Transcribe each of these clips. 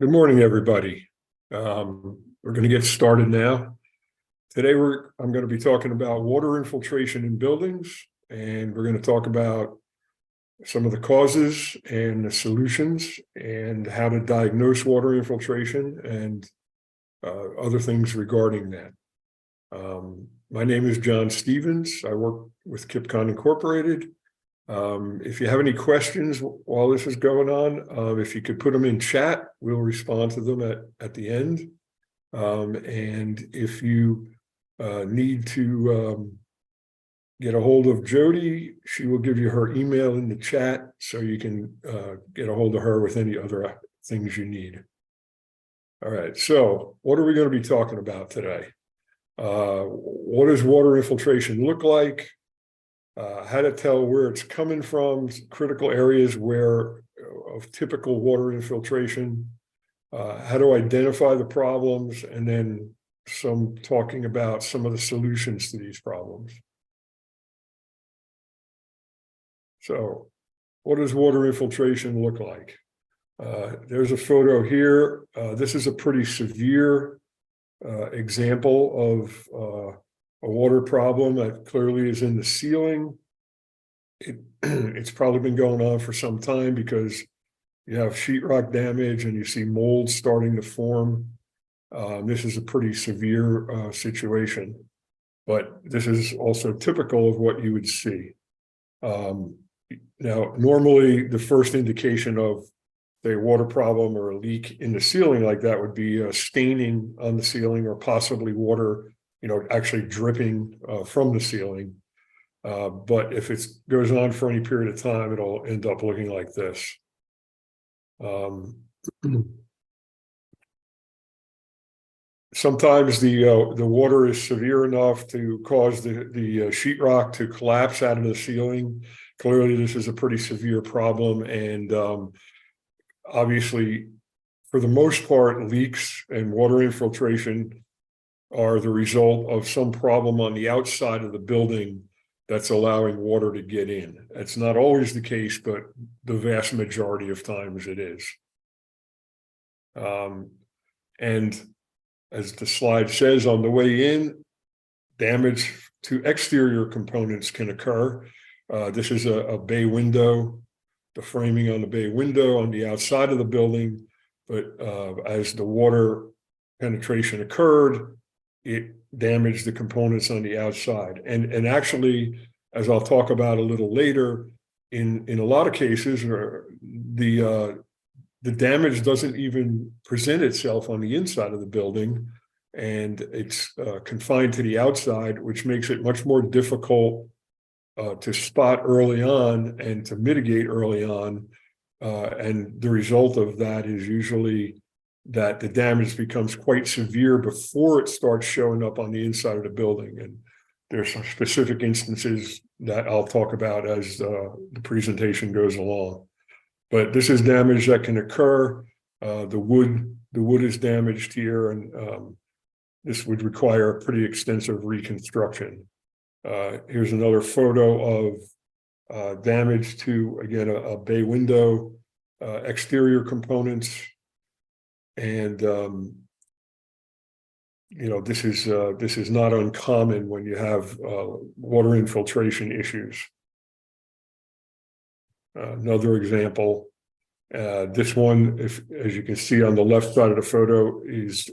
Good morning, everybody. We're going to get started now. Today, I'm going to be talking about water infiltration in buildings, and we're going to talk about some of the causes and the solutions and how to diagnose water infiltration and other things regarding that. My name is John Stevens. I work with Kipcon Incorporated. If you have any questions while this is going on, if you could put them in chat, we'll respond to them at the end. And if you need to get a hold of Jody, she will give you her email in the chat so you can get a hold of her with any other things you need. All right, so what are we going to be talking about today? What does water infiltration look like? How to tell where it's coming from, critical areas of typical water infiltration, how to identify the problems, and then some talking about some of the solutions to these problems. So, what does water infiltration look like? There's a photo here. This is a pretty severe example of a water problem that clearly is in the ceiling. It's probably been going on for some time because you have sheetrock damage and you see mold starting to form. This is a pretty severe situation, but this is also typical of what you would see. Now, normally the first indication of a water problem or a leak in the ceiling like that would be staining on the ceiling or possibly water actually dripping from the ceiling. But if it goes on for any period of time, it'll end up looking like this. Sometimes the water is severe enough to cause the sheetrock to collapse out of the ceiling. Clearly, this is a pretty severe problem, and obviously, for the most part, leaks and water infiltration are the result of some problem on the outside of the building that's allowing water to get in. It's not always the case, but the vast majority of times it is. And as the slide says, on the way in, damage to exterior components can occur. This is a bay window, the framing on the bay window on the outside of the building, but as the water penetration occurred, it damaged the components on the outside. And actually, as I'll talk about a little later, in a lot of cases, the damage doesn't even present itself on the inside of the building, and it's confined to the outside, which makes it much more difficult to spot early on and to mitigate early on. And the result of that is usually that the damage becomes quite severe before it starts showing up on the inside of the building. And there's some specific instances that I'll talk about as the presentation goes along. But this is damage that can occur. The wood is damaged here, and this would require a pretty extensive reconstruction. Here's another photo of damage to, again, a bay window, exterior components. And this is not uncommon when you have water infiltration issues. Another example, this one, as you can see on the left side of the photo, is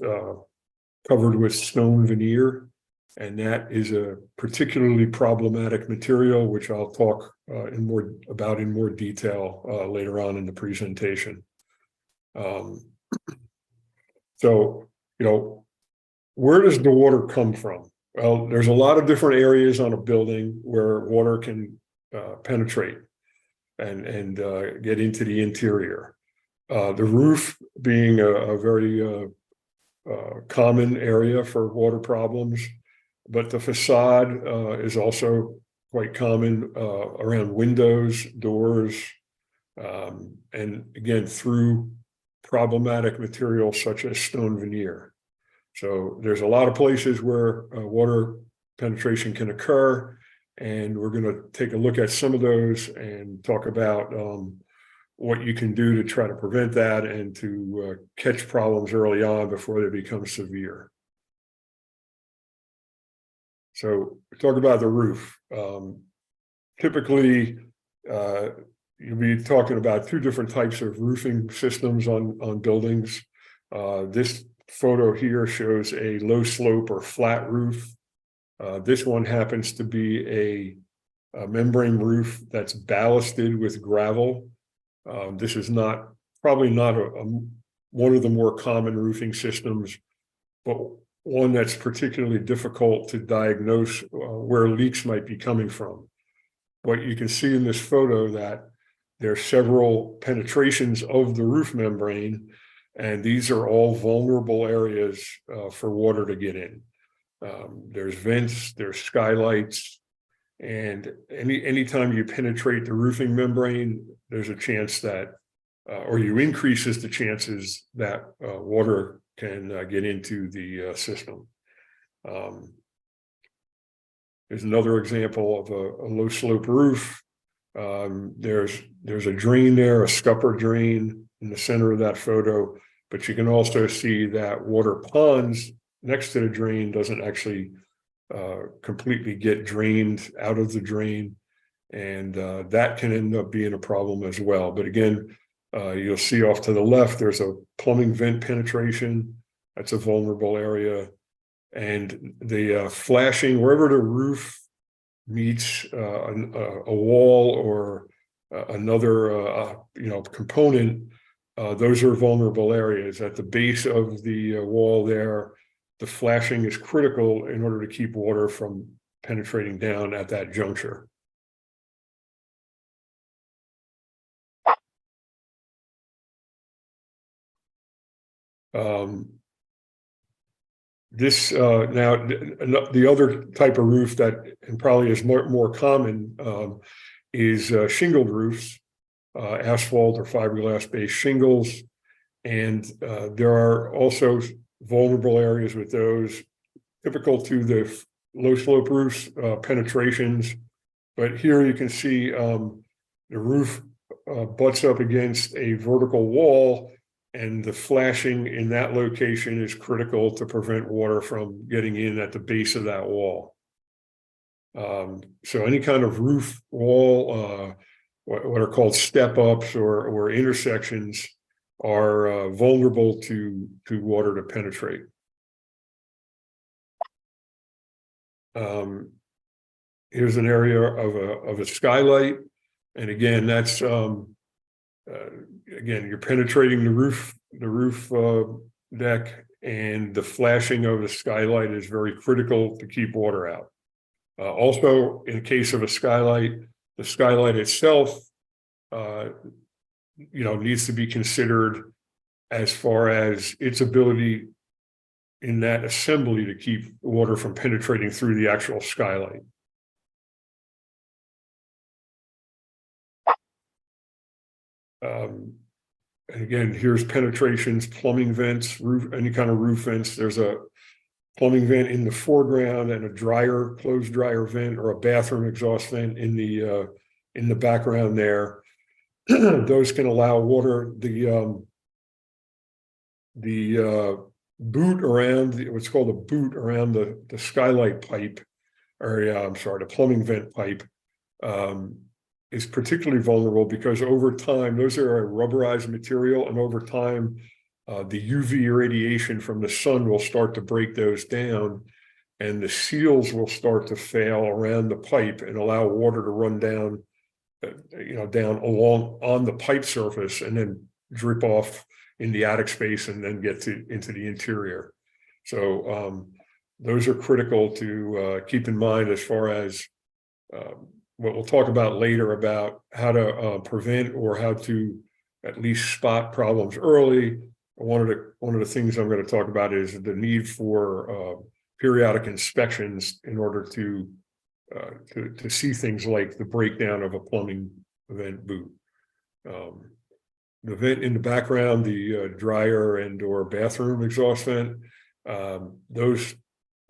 covered with stone veneer, and that is a particularly problematic material, which I'll talk in more detail later on in the presentation. So, where does the water come from? Well, there's a lot of different areas on a building where water can penetrate and get into the interior. The roof being a very common area for water problems, but the facade is also quite common around windows, doors, and again, through problematic materials such as stone veneer. So there's a lot of places where water penetration can occur, and we're going to take a look at some of those and talk about what you can do to try to prevent that and to catch problems early on before they become severe. So talk about the roof. Typically, you'll be talking about two different types of roofing systems on buildings. This photo here shows a low slope or flat roof. This one happens to be a membrane roof that's ballasted with gravel. This is probably not one of the more common roofing systems, but one that's particularly difficult to diagnose where leaks might be coming from. But you can see in this photo that there are several penetrations of the roof membrane, and these are all vulnerable areas for water to get in. There's vents, there's skylights, and anytime you penetrate the roofing membrane, there's a chance that, or you increases the chances that water can get into the system. There's another example of a low slope roof. There's a drain there, a scupper drain in the center of that photo, but you can also see that water ponds next to the drain doesn't actually completely get drained out of the drain, and that can end up being a problem as well. But again, you'll see off to the left, there's a plumbing vent penetration. That's a vulnerable area. And the flashing, wherever the roof meets a wall or another component, those are vulnerable areas. At the base of the wall there, the flashing is critical in order to keep water from penetrating down at that juncture. This now the other type of roof that and probably is more common is shingled roofs, asphalt or fiberglass based shingles, and there are also vulnerable areas with those, typical to the low slope roofs, penetrations. But here you can see the roof butts up against a vertical wall, and the flashing in that location is critical to prevent water from getting in at the base of that wall. So any kind of roof wall, what are called step ups or intersections, are vulnerable to water to penetrate. Here's an area of a skylight, and again, that's again, you're penetrating the roof deck, and the flashing of the skylight is very critical to keep water out. Also, in case of a skylight, the skylight itself, needs to be considered as far as its ability in that assembly to keep water from penetrating through the actual skylight. And again, here's penetrations, plumbing vents, any kind of roof vents. There's a plumbing vent in the foreground and a closed dryer vent or a bathroom exhaust vent in the background there. Those can allow water, the boot around what's called a boot around the skylight pipe, or I'm sorry, the plumbing vent pipe, is particularly vulnerable because over time, those are a rubberized material, and over time, the UV radiation from the sun will start to break those down, and the seals will start to fail around the pipe and allow water to run down, down on the pipe surface and then drip off in the attic space and then get into the interior. So those are critical to keep in mind as far as what we'll talk about later about how to prevent or how to at least spot problems early. One of the things I'm going to talk about is the need for periodic inspections in order to see things like the breakdown of a plumbing vent boot. The vent in the background, the dryer and or bathroom exhaust vent, those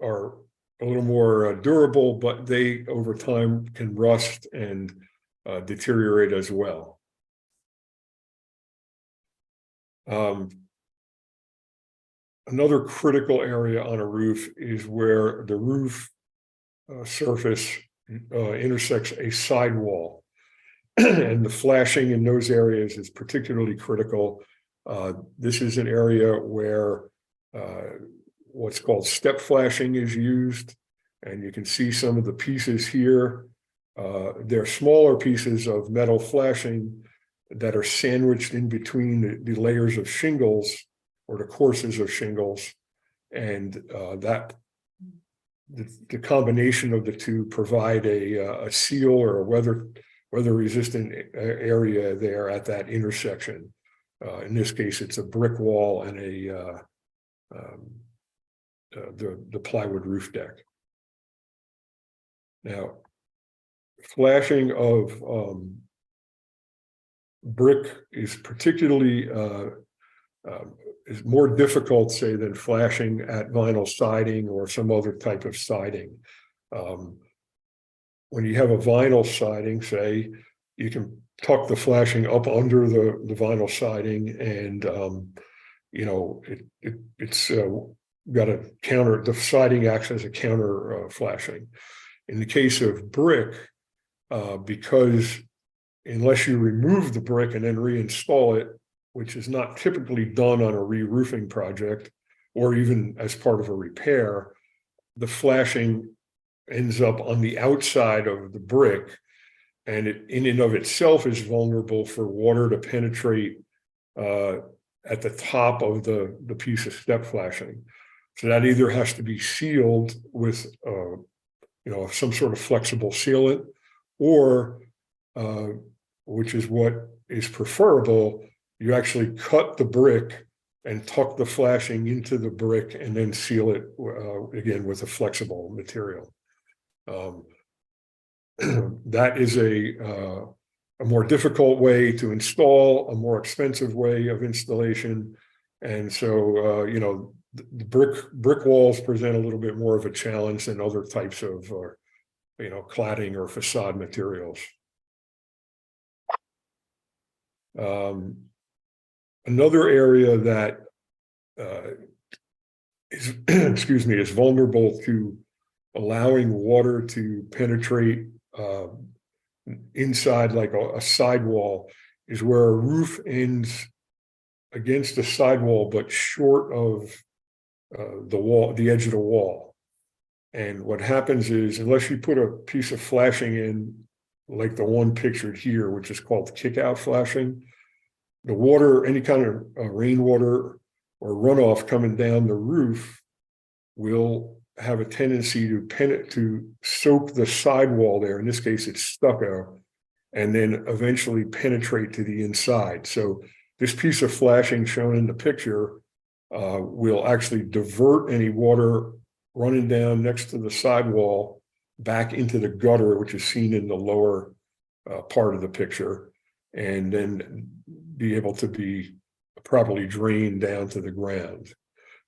are a little more durable, but they over time can rust and deteriorate as well. Another critical area on a roof is where the roof surface intersects a sidewall. And the flashing in those areas is particularly critical. This is an area where what's called step flashing is used, and you can see some of the pieces here. They're smaller pieces of metal flashing that are sandwiched in between the layers of shingles or the courses of shingles, and the combination of the two provide a seal or a weather resistant area there at that intersection. In this case, it's a brick wall and the plywood roof deck. Now, flashing of brick is particularly is more difficult, say, than flashing at vinyl siding or some other type of siding. When you have a vinyl siding, say, you can tuck the flashing up under the vinyl siding, and it's got a counter. The siding acts as a counter flashing. In the case of brick, because unless you remove the brick and then reinstall it, which is not typically done on a re-roofing project or even as part of a repair, the flashing ends up on the outside of the brick, and it in and of itself is vulnerable for water to penetrate at the top of the piece of step flashing. So that either has to be sealed with some sort of flexible sealant, or which is what is preferable, you actually cut the brick and tuck the flashing into the brick and then seal it again with a flexible material. That is a more difficult way to install, a more expensive way of installation, and so the brick walls present a little bit more of a challenge than other types of cladding or facade materials. Another area that is is vulnerable to allowing water to penetrate inside, like a sidewall, is where a roof ends against the sidewall but short of the edge of the wall. And what happens is, unless you put a piece of flashing in, like the one pictured here, which is called kick-out flashing, the water, any kind of rainwater or runoff coming down the roof will have a tendency to soak the sidewall there. In this case, it's stucco, and then eventually penetrate to the inside. So this piece of flashing shown in the picture will actually divert any water running down next to the sidewall back into the gutter, which is seen in the lower part of the picture, and then be able to be properly drained down to the ground.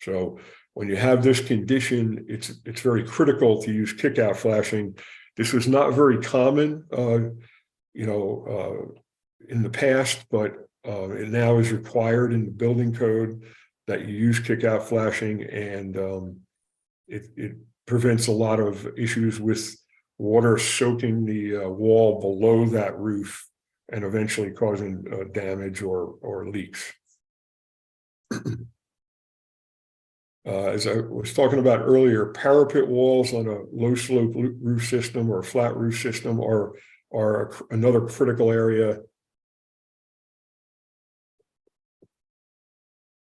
So when you have this condition, it's very critical to use kick-out flashing. This was not very common, in the past, but it now is required in the building code that you use kick-out flashing, and it prevents a lot of issues with water soaking the wall below that roof and eventually causing damage or leaks. As I was talking about earlier, parapet walls on a low slope roof system or a flat roof system are another critical area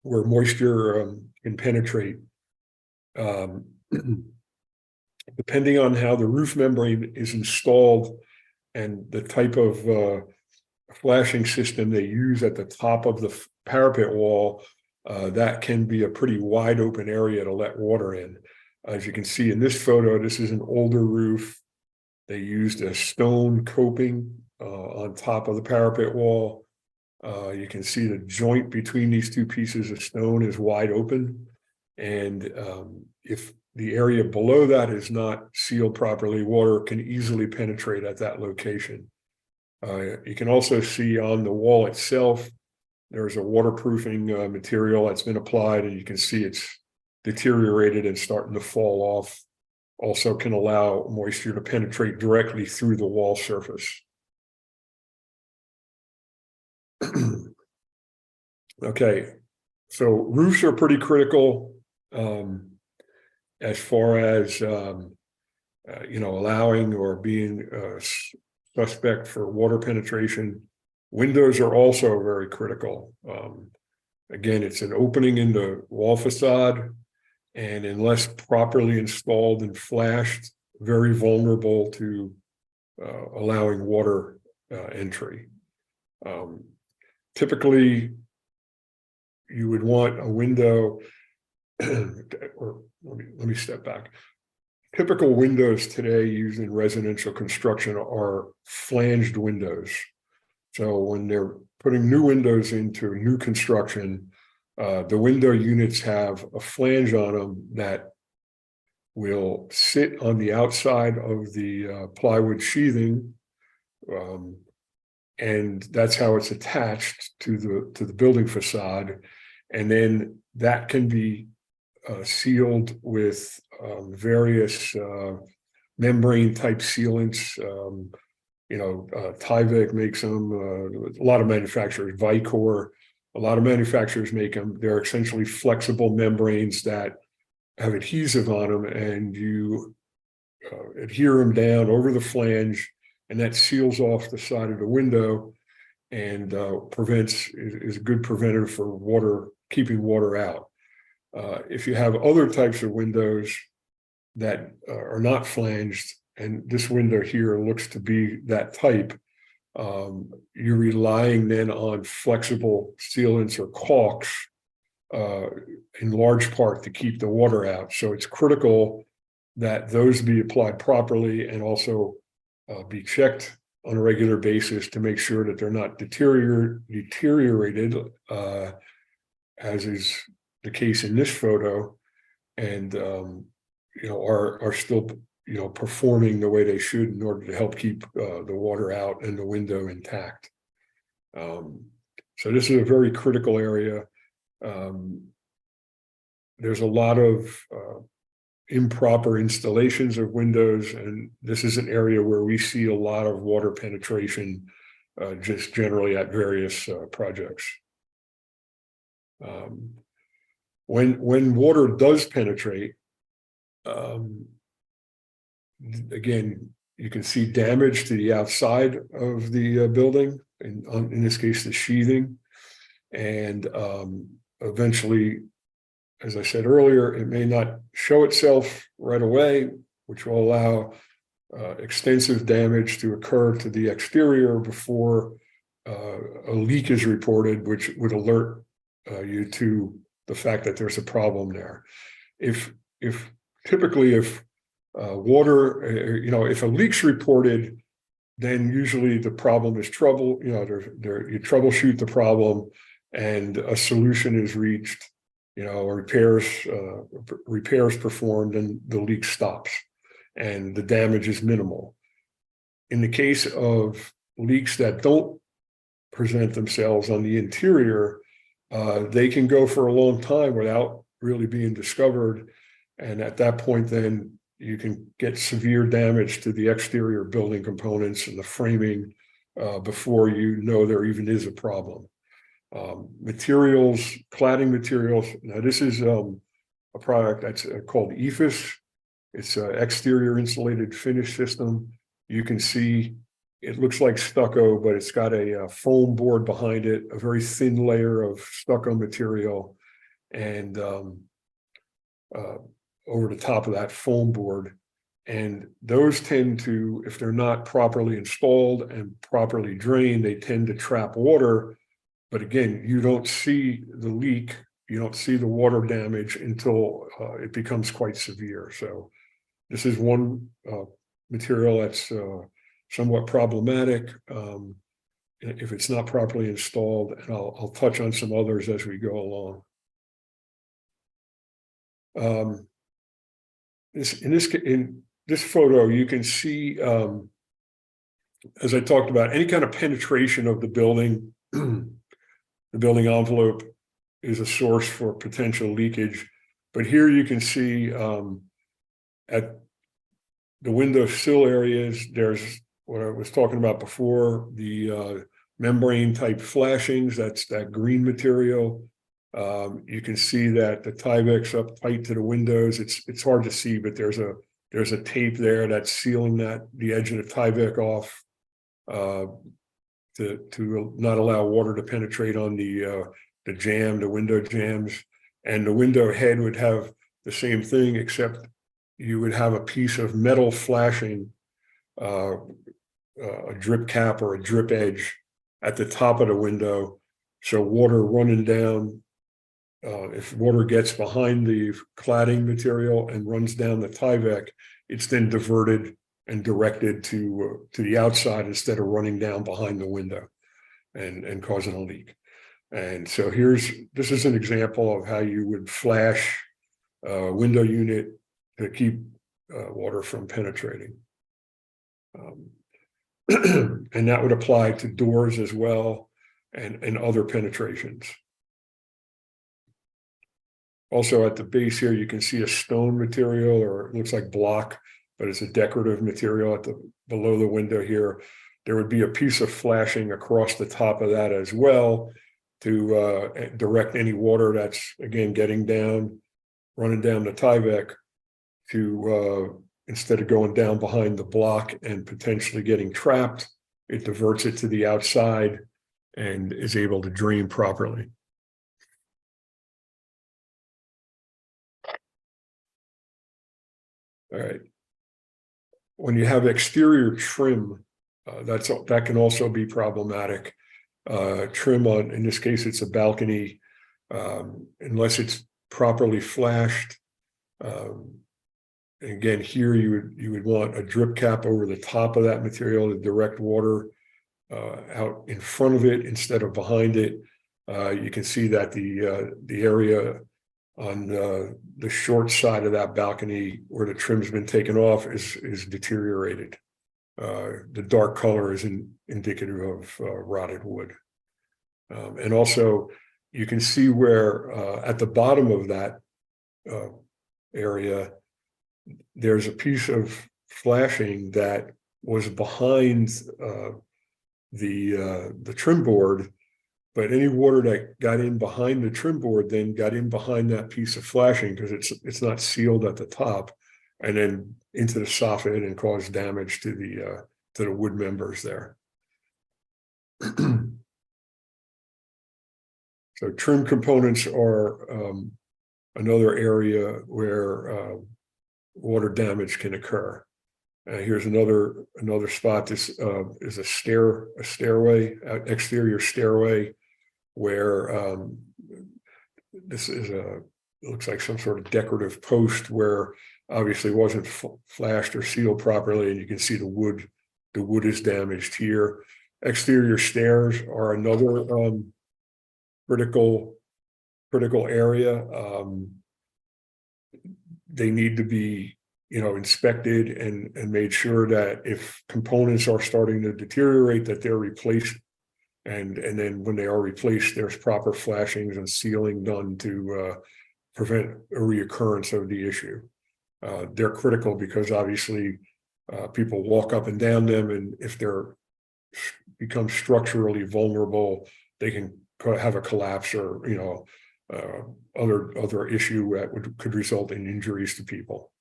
where moisture can penetrate. Depending on how the roof membrane is installed and the type of flashing system they use at the top of the parapet wall, that can be a pretty wide open area to let water in. As you can see in this photo, this is an older roof. They used a stone coping on top of the parapet wall. You can see the joint between these two pieces of stone is wide open. And if the area below that is not sealed properly, water can easily penetrate at that location. You can also see on the wall itself, there's a waterproofing material that's been applied, and you can see it's deteriorated and starting to fall off. Also can allow moisture to penetrate directly through the wall surface. Okay, so roofs are pretty critical as far as allowing or being suspect for water penetration. Windows are also very critical. Again, it's an opening in the wall facade, and unless properly installed and flashed, very vulnerable to allowing water entry. Typically, you would want a window, or let me step back. Typical windows today used in residential construction are flanged windows. So when they're putting new windows into new construction, the window units have a flange on them that will sit on the outside of the plywood sheathing, and that's how it's attached to the building facade. And then that can be sealed with various membrane type sealants. Tyvek makes them, a lot of manufacturers, Vicor, a lot of manufacturers make them. They're essentially flexible membranes that have adhesive on them, and you adhere them down over the flange, and that seals off the side of the window and is a good preventer for water, keeping water out. If you have other types of windows that are not flanged, and this window here looks to be that type, you're relying then on flexible sealants or caulks in large part to keep the water out. So it's critical that those be applied properly, and also be checked on a regular basis to make sure that they're not deteriorated, as is the case in this photo, and are still performing the way they should in order to help keep the water out and the window intact. So this is a very critical area. There's a lot of improper installations of windows, and this is an area where we see a lot of water penetration just generally at various projects. When water does penetrate, again, you can see damage to the outside of the building, in this case, the sheathing, and eventually, as I said earlier, it may not show itself right away, which will allow extensive damage to occur to the exterior before a leak is reported, which would alert you to the fact that there's a problem there. If water, if a leak's reported, then usually the problem is trouble. You troubleshoot the problem, and a solution is reached. Repairs performed, and the leak stops, and the damage is minimal. In the case of leaks that don't present themselves on the interior, they can go for a long time without really being discovered, and at that point, then you can get severe damage to the exterior building components and the framing before you know there even is a problem. Materials, cladding materials. Now, this is a product that's called EFIS. It's an exterior insulated finish system. You can see it looks like stucco, but it's got a foam board behind it, a very thin layer of stucco material, and over the top of that foam board. And those tend to, if they're not properly installed and properly drained, they tend to trap water. But again, you don't see the leak, you don't see the water damage until it becomes quite severe. So this is one material that's somewhat problematic if it's not properly installed, and I'll touch on some others as we go along. In this photo, you can see, as I talked about, any kind of penetration of the building. The building envelope is a source for potential leakage. But here you can see at the window sill areas, there's what I was talking about before, the membrane type flashings, that's that green material. You can see that the Tyvek's up tight to the windows. It's hard to see, but there's a tape there that's sealing the edge of the Tyvek off to not allow water to penetrate on the window jambs. And the window head would have the same thing, except you would have a piece of metal flashing, a drip cap or a drip edge at the top of the window. So water running down, if water gets behind the cladding material and runs down the Tyvek, it's then diverted and directed to the outside instead of running down behind the window and causing a leak. And so this is an example of how you would flash a window unit to keep water from penetrating. And that would apply to doors as well and other penetrations. Also at the base here, you can see a stone material, or it looks like block, but it's a decorative material below the window here. There would be a piece of flashing across the top of that as well to direct any water that's, again, running down the Tyvek to, instead of going down behind the block and potentially getting trapped, it diverts it to the outside and is able to drain properly. All right. When you have exterior trim, that can also be problematic. Trim in this case, it's a balcony, unless it's properly flashed. Again, here you would want a drip cap over the top of that material to direct water out in front of it instead of behind it. You can see that the area on the short side of that balcony where the trim's been taken off is deteriorated. The dark color is indicative of rotted wood. And also you can see where at the bottom of that area, there's a piece of flashing that was behind the trim board, but any water that got in behind the trim board then got in behind that piece of flashing because it's not sealed at the top, and then into the soffit and caused damage to the wood members there. So trim components are another area where water damage can occur. Here's another spot. This is a stairway, exterior stairway, where this is looks like some sort of decorative post where obviously wasn't flashed or sealed properly, and you can see the wood is damaged here. Exterior stairs are another critical area. They need to be inspected and made sure that if components are starting to deteriorate, that they're replaced, and then when they are replaced, there's proper flashings and sealing done to prevent a reoccurrence of the issue. They're critical because obviously people walk up and down them, and if they're become structurally vulnerable, they can have a collapse or other issue that could result in injuries to people.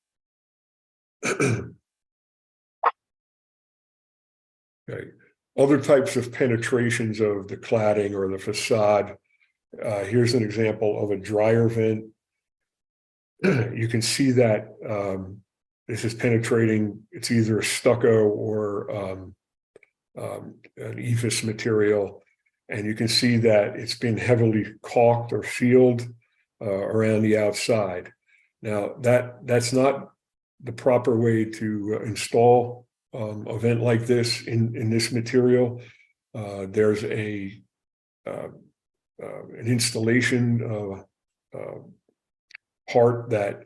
Okay. Other types of penetrations of the cladding or the facade. Here's an example of a dryer vent. You can see that this is penetrating. It's either a stucco or an ephes material, and you can see that it's been heavily caulked or sealed around the outside. Now that's not the proper way to install a vent like this in this material. There's an installation part that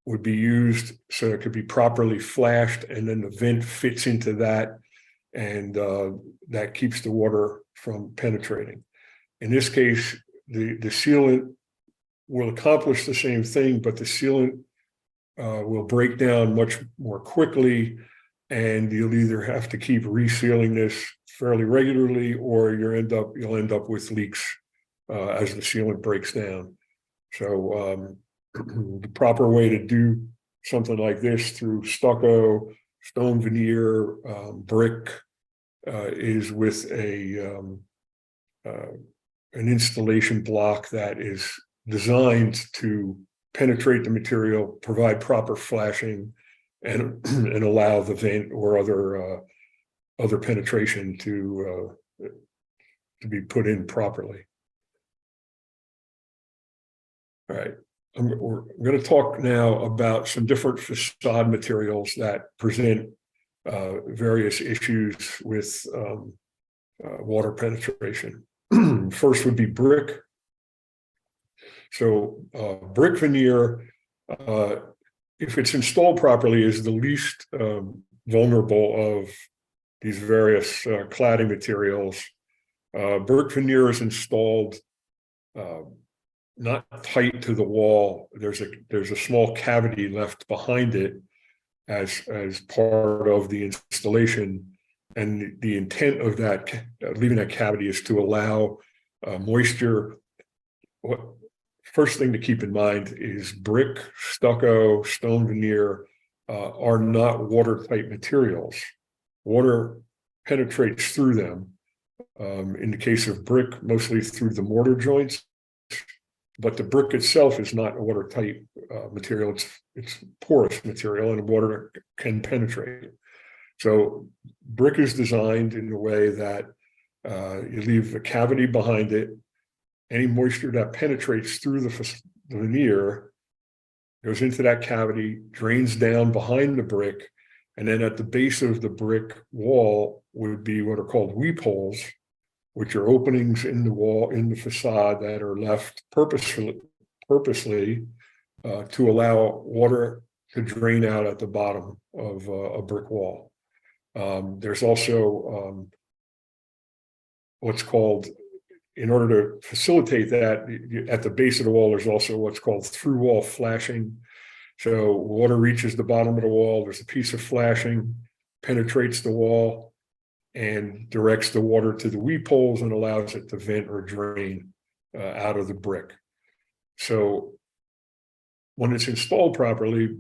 would be used so it could be properly flashed, and then the vent fits into that, and that keeps the water from penetrating. In this case, the sealant will accomplish the same thing, but the sealant will break down much more quickly, and you'll either have to keep resealing this fairly regularly, or you'll end up with leaks as the sealant breaks down. So the proper way to do something like this through stucco, stone veneer, brick is with an installation block that is designed to penetrate the material, provide proper flashing, and allow the vent or other penetration to be put in properly. All right, we're going to talk now about some different facade materials that present various issues with water penetration. First would be brick. So brick veneer, if it's installed properly, is the least vulnerable of these various cladding materials. Brick veneer is installed not tight to the wall. There's a small cavity left behind it as part of the installation, and the intent of that leaving that cavity is to allow moisture. First thing to keep in mind is brick, stucco, stone veneer are not watertight materials. Water penetrates through them. In the case of brick, mostly through the mortar joints, but the brick itself is not a watertight material. It's porous material, and water can penetrate. So brick is designed in a way that you leave a cavity behind it. Any moisture that penetrates through the veneer goes into that cavity, drains down behind the brick, and then at the base of the brick wall would be what are called weep holes, which are openings in the wall, in the facade, that are left purposely to allow water to drain out at the bottom of a brick wall. There's also what's called, in order to facilitate that, at the base of the wall, there's also what's called through wall flashing. So water reaches the bottom of the wall, there's a piece of flashing, penetrates the wall, and directs the water to the weep holes and allows it to vent or drain out of the brick. So when it's installed properly,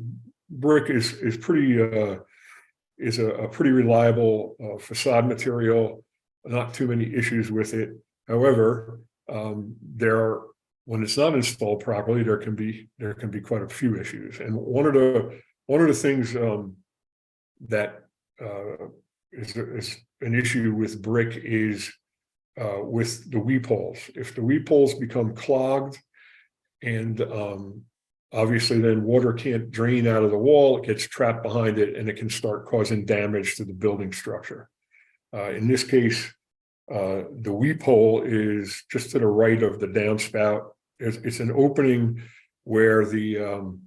brick is a pretty reliable facade material. Not too many issues with it. However, when it's not installed properly, there can be quite a few issues. And one of the things that is an issue with brick is with the weep holes. If the weep holes become clogged, and obviously then water can't drain out of the wall, it gets trapped behind it, and it can start causing damage to the building structure. In this case, the weep hole is just to the right of the downspout. It's an opening where the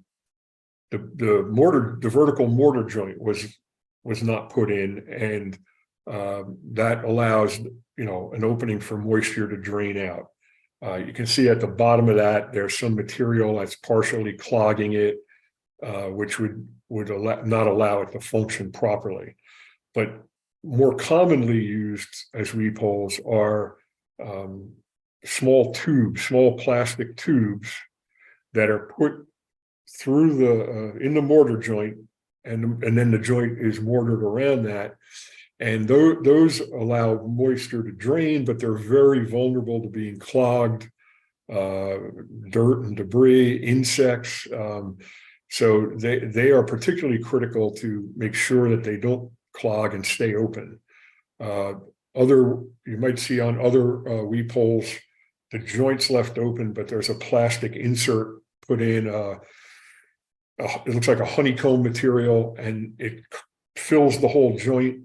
vertical mortar joint was not put in, and that allows an opening for moisture to drain out. You can see at the bottom of that there's some material that's partially clogging it, which would not allow it to function properly. But more commonly used as weep holes are small plastic tubes that are put through in the mortar joint, and then the joint is mortared around that. And those allow moisture to drain, but they're very vulnerable to being clogged, dirt and debris, insects. So they are particularly critical to make sure that they don't clog and stay open. You might see on other weep holes, the joint's left open, but there's a plastic insert put in. It looks like a honeycomb material, and it fills the whole joint,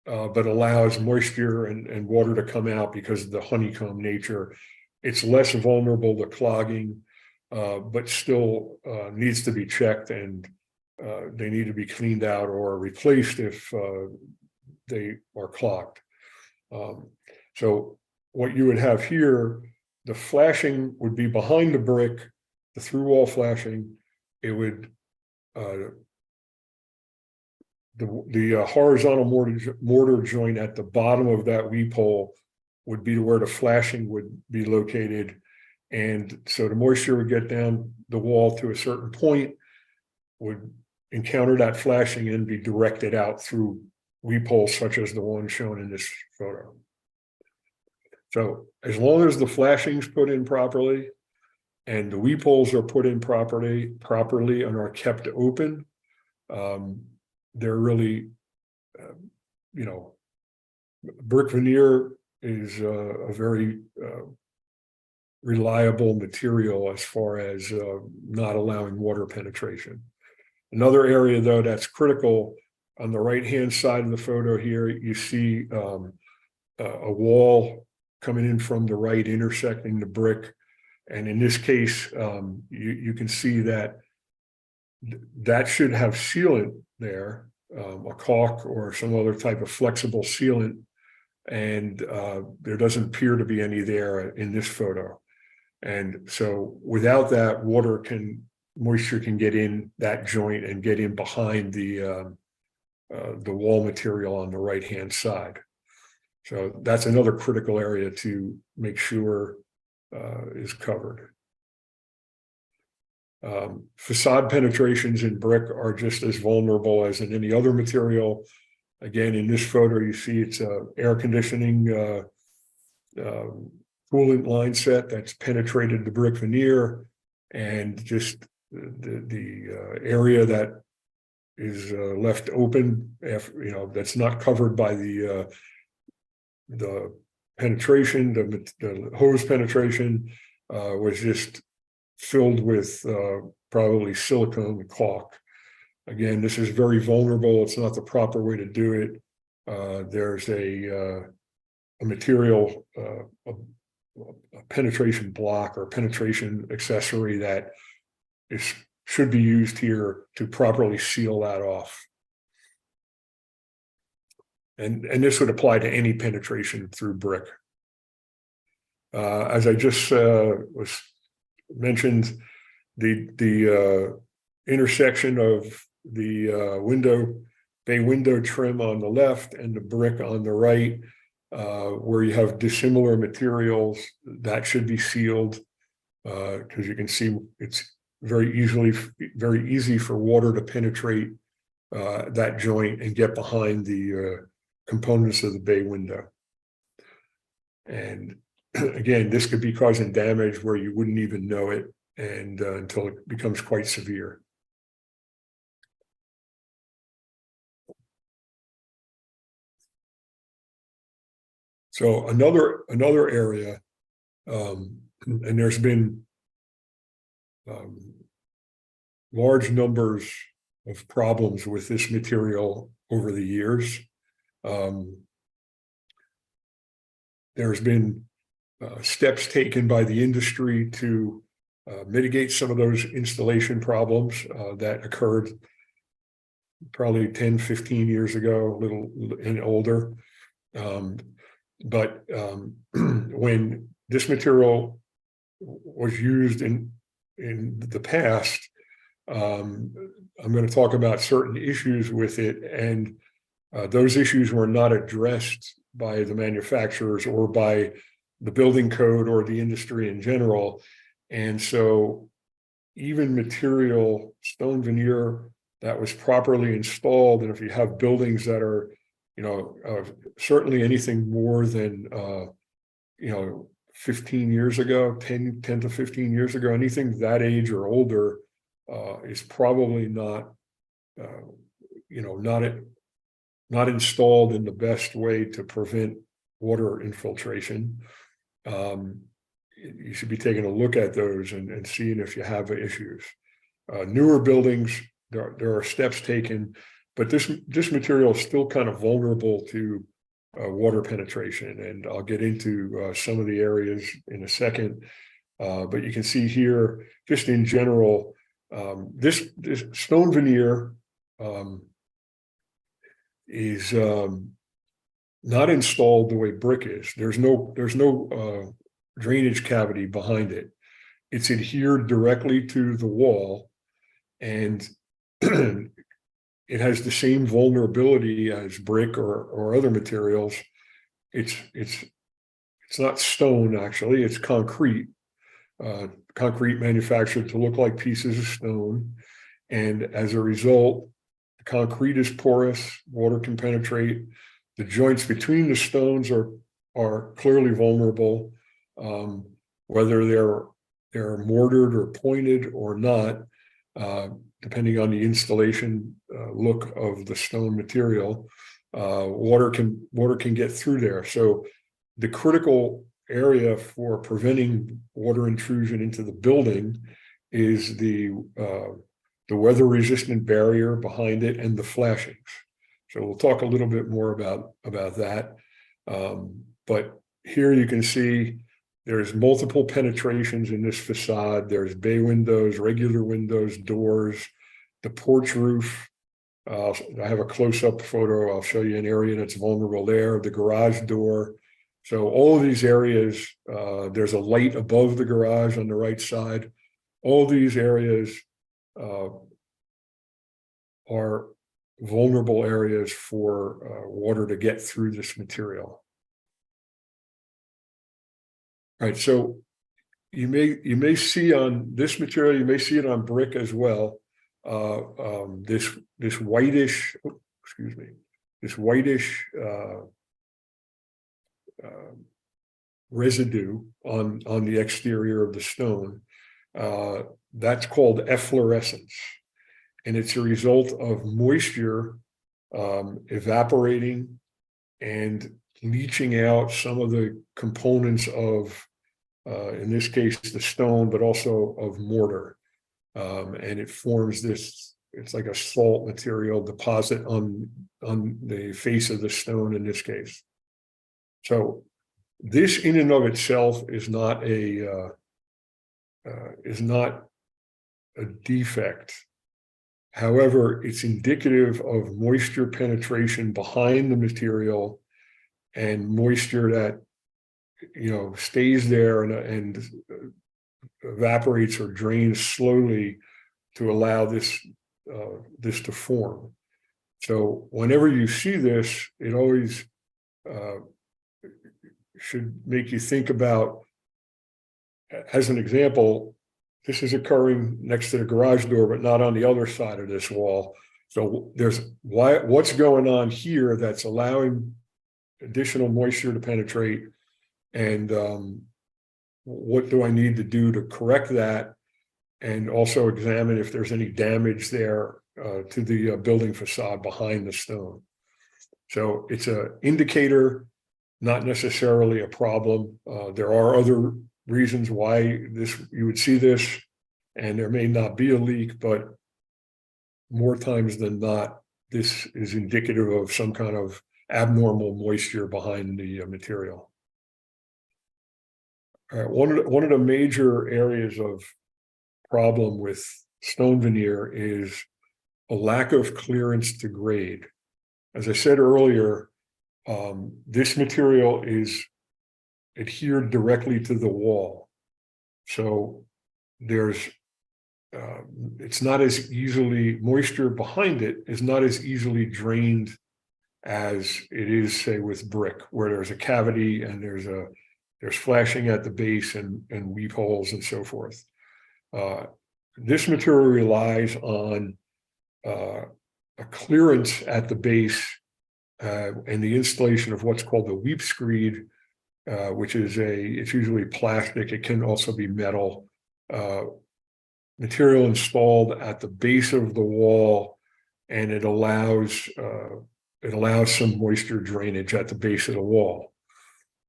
but allows moisture and water to come out because of the honeycomb nature. It's less vulnerable to clogging, but still needs to be checked, and they need to be cleaned out or replaced if they are clogged. So what you would have here the flashing would be behind the brick, the through wall flashing. It would the horizontal mortar joint at the bottom of that weep hole would be where the flashing would be located. And so the moisture would get down the wall to a certain point, would encounter that flashing and be directed out through weep holes such as the one shown in this photo. So as long as the flashing's put in properly and the weep holes are put in properly and are kept open, they're really, brick veneer is a very reliable material as far as not allowing water penetration. Another area, though, that's critical on the right-hand side of the photo here, you see a wall coming in from the right, intersecting the brick. And in this case, you can see that that should have sealant there, a caulk or some other type of flexible sealant. And there doesn't appear to be any there in this photo. And so without that, moisture can get in that joint and get in behind the wall material on the right-hand side. So that's another critical area to make sure is covered. Facade penetrations in brick are just as vulnerable as in any other material. Again, in this photo, you see it's a air conditioning coolant line set that's penetrated the brick veneer, and just the area that is left open, after, that's not covered by the penetration, the hose penetration was just filled with probably silicone caulk. Again, this is very vulnerable. It's not the proper way to do it. There's a material, a penetration block or penetration accessory that should be used here to properly seal that off. And this would apply to any penetration through brick. As I just was mentioned, the intersection of the bay window trim on the left and the brick on the right, where you have dissimilar materials, that should be sealed, because you can see it's very easy for water to penetrate that joint and get behind the components of the bay window. And again, this could be causing damage where you wouldn't even know it, and until it becomes quite severe. So another area, and there's been large numbers of problems with this material over the years. There's been steps taken by the industry to mitigate some of those installation problems that occurred probably 10, 15 years ago, a little and older. But when this material was used in the past, I'm going to talk about certain issues with it, and those issues were not addressed by the manufacturers or by the building code or the industry in general. And so even material, stone veneer that was properly installed, and if you have buildings that are, certainly anything more than, 15 years ago, 10 to 15 years ago, anything that age or older is probably not, not installed in the best way to prevent water infiltration. You should be taking a look at those and seeing if you have issues. Newer buildings, there are steps taken, but this material is still kind of vulnerable to water penetration, and I'll get into some of the areas in a second. But you can see here, just in general, this stone veneer is not installed the way brick is. There's no drainage cavity behind it. It's adhered directly to the wall, and it has the same vulnerability as brick or other materials. It's not stone, actually, it's concrete. Concrete manufactured to look like pieces of stone. And as a result, the concrete is porous, water can penetrate. The joints between the stones are clearly vulnerable, whether they're mortared or pointed or not, depending on the installation look of the stone material. Water can get through there. So the critical area for preventing water intrusion into the building is the weather-resistant barrier behind it and the flashings. So we'll talk a little bit more about that. But here you can see there's multiple penetrations in this facade. There's bay windows, regular windows, doors, the porch roof. I have a close-up photo. I'll show you an area that's vulnerable there, the garage door. So all of these areas, there's a light above the garage on the right side. All these areas are vulnerable areas for water to get through this material. All right, so you may see on this material, you may see it on brick as well. This whitish, this whitish residue on the exterior of the stone. That's called efflorescence, and it's a result of moisture evaporating and leaching out some of the components of, in this case, the stone, but also of mortar. And it forms this, it's like a salt material deposit on the face of the stone in this case. So this in and of itself is not a defect. However, it's indicative of moisture penetration behind the material and moisture that, you know, stays there and evaporates or drains slowly to allow this to form. So whenever you see this, it always should make you think about, as an example, this is occurring next to the garage door, but not on the other side of this wall. So there's what's going on here that's allowing additional moisture to penetrate, and what do I need to do to correct that, and also examine if there's any damage there to the building facade behind the stone. So it's an indicator, not necessarily a problem. There are other reasons why you would see this, and there may not be a leak, but more times than not, this is indicative of some kind of abnormal moisture behind the material. All right, one of the major areas of problem with stone veneer is a lack of clearance to grade. As I said earlier, this material is adhered directly to the wall. So there's, it's not as easily, moisture behind it is not as easily drained as it is, say, with brick, where there's a cavity and there's flashing at the base and weep holes and so forth. This material relies on a clearance at the base and the installation of what's called the weep screed, which is it's usually plastic. It can also be metal. Material installed at the base of the wall, and it allows some moisture drainage at the base of the wall.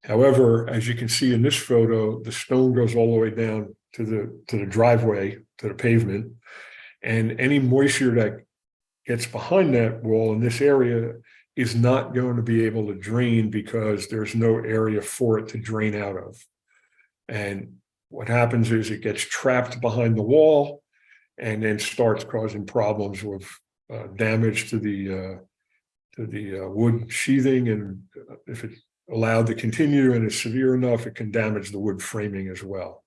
However, as you can see in this photo, the stone goes all the way down to the driveway, to the pavement, and any moisture that gets behind that wall in this area is not going to be able to drain because there's no area for it to drain out of. And what happens is it gets trapped behind the wall and then starts causing problems with damage to the wood sheathing, and if it allowed to continue and is severe enough, it can damage the wood framing as well.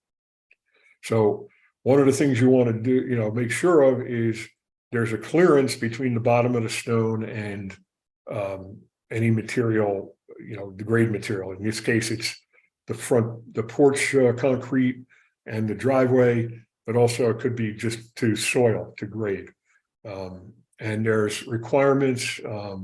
So one of the things you want to do, make sure of is there's a clearance between the bottom of the stone and any material, the grade material. In this case, it's the porch concrete and the driveway, but also it could be just to soil, to grade. And there's requirements. I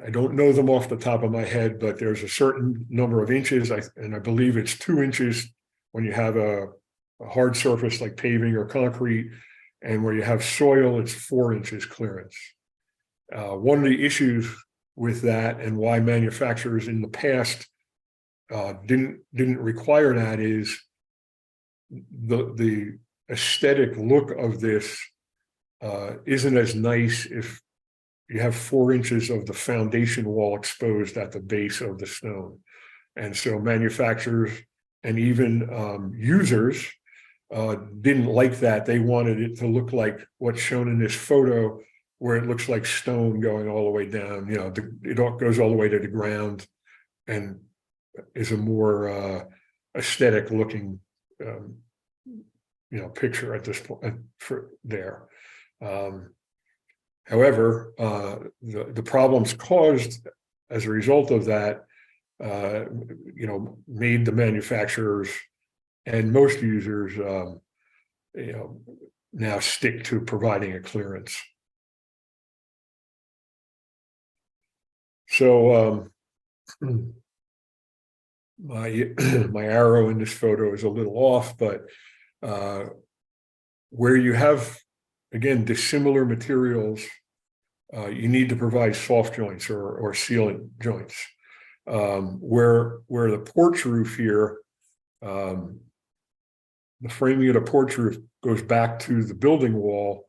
don't know them off the top of my head, but there's a certain number of inches, and I believe it's 2 inches when you have a hard surface like paving or concrete, and where you have soil, it's 4 inches clearance. One of the issues with that and why manufacturers in the past didn't require that is the aesthetic look of this isn't as nice if you have 4 inches of the foundation wall exposed at the base of the stone. And so manufacturers and even users didn't like that. They wanted it to look like what's shown in this photo, where it looks like stone going all the way down. It all goes all the way to the ground and is a more aesthetic looking picture at this point for there. However, the problems caused as a result of that, made the manufacturers and most users, now stick to providing a clearance. So my arrow in this photo is a little off, but where you have, again, dissimilar materials, you need to provide soft joints or sealant joints. Where the porch roof here, the framing of the porch roof goes back to the building wall,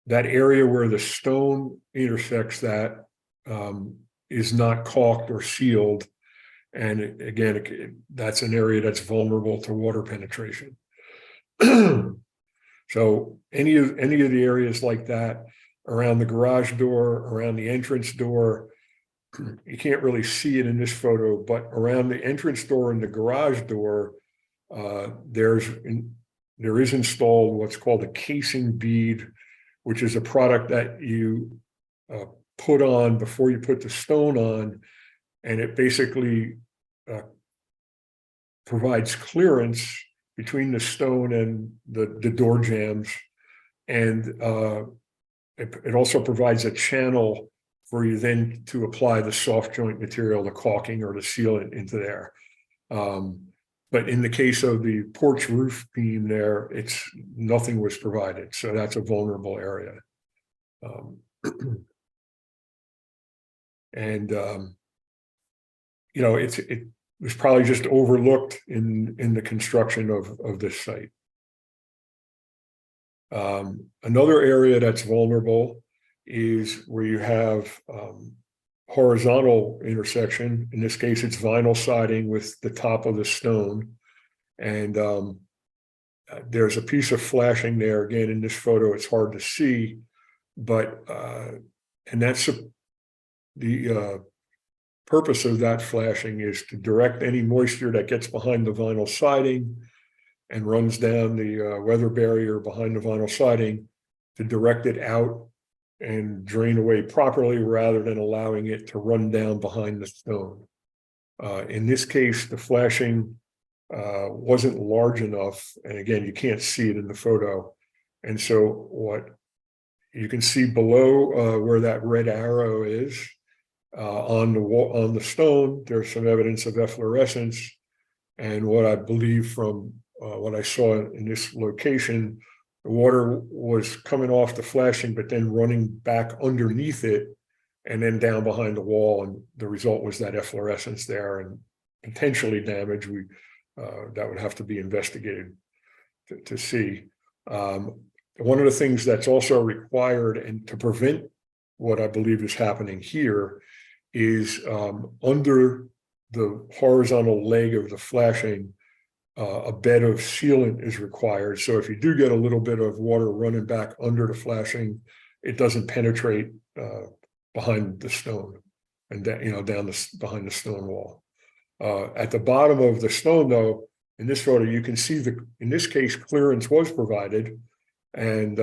that area where the stone intersects that is not caulked or sealed. And again, that's an area that's vulnerable to water penetration. So any of the areas like that, around the garage door, around the entrance door, you can't really see it in this photo, but around the entrance door and the garage door, there is installed what's called a casing bead, which is a product that you put on before you put the stone on, and it basically provides clearance between the stone and the door jambs, and it also provides a channel for you then to apply the soft joint material, the caulking or the sealant into there. But in the case of the porch roof beam there, nothing was provided. So that's a vulnerable area. And it was probably just overlooked in the construction of this site. Another area that's vulnerable is where you have horizontal intersection. In this case, it's vinyl siding with the top of the stone. And there's a piece of flashing there. Again, in this photo, it's hard to see, but and that's the purpose of that flashing is to direct any moisture that gets behind the vinyl siding and runs down the weather barrier behind the vinyl siding, to direct it out and drain away properly rather than allowing it to run down behind the stone. In this case, the flashing wasn't large enough, and again, you can't see it in the photo. And so what you can see below where that red arrow is on the wall, on the stone, there's some evidence of efflorescence. And what I believe from what I saw in this location, the water was coming off the flashing, but then running back underneath it and then down behind the wall. And the result was that efflorescence there and potentially damage. That would have to be investigated to see. One of the things that's also required, and to prevent what I believe is happening here, is under the horizontal leg of the flashing, a bed of sealant is required. So if you do get a little bit of water running back under the flashing, it doesn't penetrate behind the stone. and down behind the stone wall. At the bottom of the stone, though, in this photo, you can see in this case, clearance was provided, and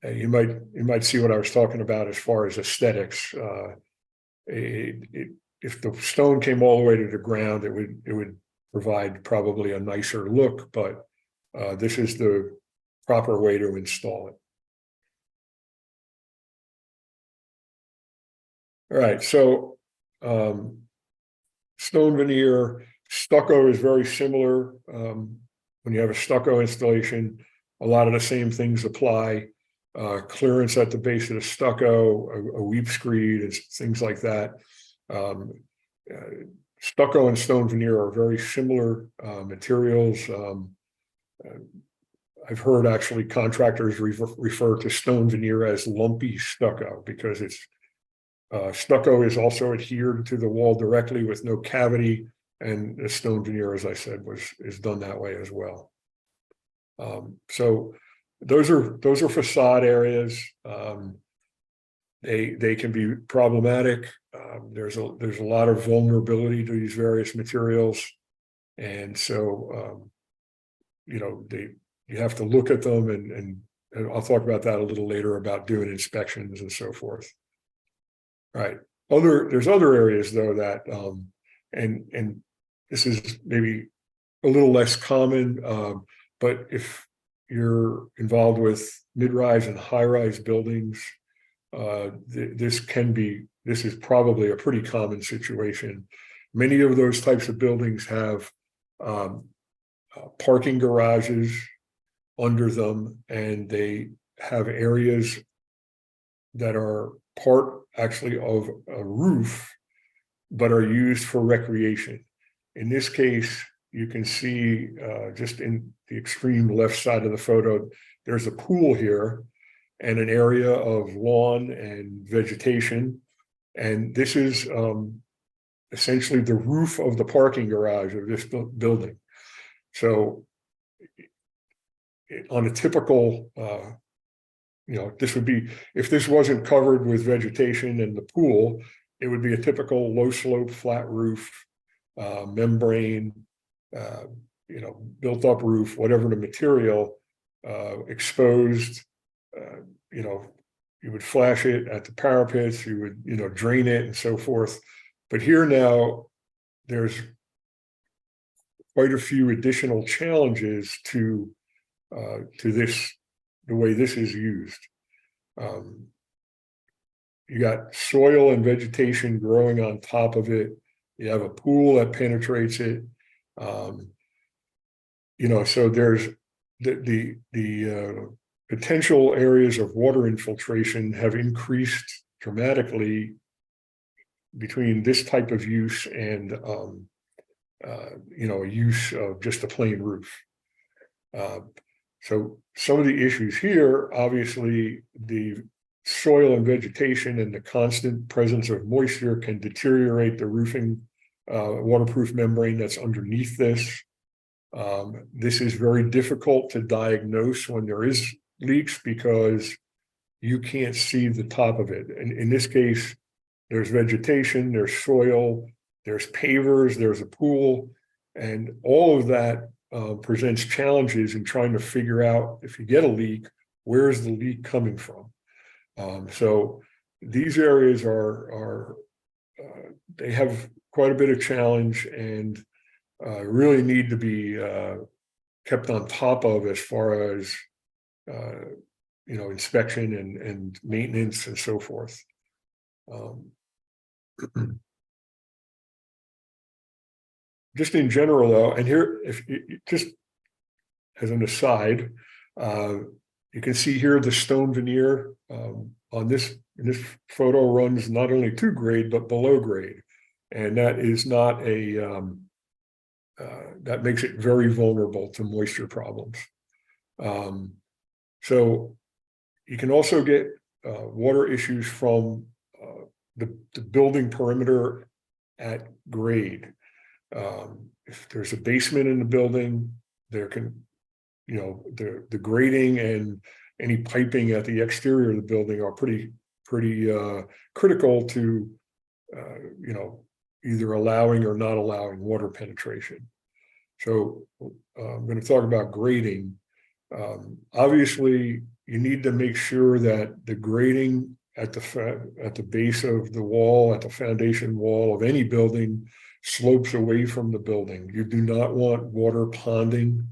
you might see what I was talking about as far as aesthetics. If the stone came all the way to the ground, it would provide probably a nicer look, but this is the proper way to install it. All right, so stone veneer, stucco is very similar. When you have a stucco installation, a lot of the same things apply. Clearance at the base of the stucco, a weep screed, and things like that. Stucco and stone veneer are very similar materials. I've heard actually contractors refer to stone veneer as lumpy stucco because it's stucco is also adhered to the wall directly with no cavity, and the stone veneer, as I said, is done that way as well. So those are facade areas. They can be problematic. There's a lot of vulnerability to these various materials, and so you have to look at them, and I'll talk about that a little later about doing inspections and so forth. All right. There's other areas though that and this is maybe a little less common, but if you're involved with mid-rise and high-rise buildings, this is probably a pretty common situation. Many of those types of buildings have parking garages under them, and they have areas that are part actually of a roof, but are used for recreation. In this case, you can see just in the extreme left side of the photo, there's a pool here and an area of lawn and vegetation. And this is essentially the roof of the parking garage of this building. So on a typical, this would be, if this wasn't covered with vegetation and the pool, it would be a typical low slope, flat roof, membrane, built up roof, whatever the material, exposed, you would flash it at the parapets, you would, drain it and so forth. But here now, there's quite a few additional challenges to this, the way this is used. You got soil and vegetation growing on top of it. You have a pool that penetrates it. So there's the potential areas of water infiltration have increased dramatically between this type of use and a use of just a plain roof. So some of the issues here, obviously, the soil and vegetation and the constant presence of moisture can deteriorate the roofing waterproof membrane that's underneath this. This is very difficult to diagnose when there is leaks because you can't see the top of it. And in this case, there's vegetation, there's soil, there's pavers, there's a pool, and all of that presents challenges in trying to figure out, if you get a leak, where's the leak coming from? So these areas they have quite a bit of challenge and really need to be kept on top of as far as inspection and maintenance and so forth. Just in general, though, and here, if just as an aside, you can see here the stone veneer on this photo runs not only to grade but below grade, and that is not that makes it very vulnerable to moisture problems. So you can also get water issues from the building perimeter at grade. If there's a basement in the building, there can, the grading and any piping at the exterior of the building are pretty critical to you know, either allowing or not allowing water penetration. So I'm going to talk about grading. Obviously, you need to make sure that the grading at the base of the wall, at the foundation wall of any building, slopes away from the building. You do not want water ponding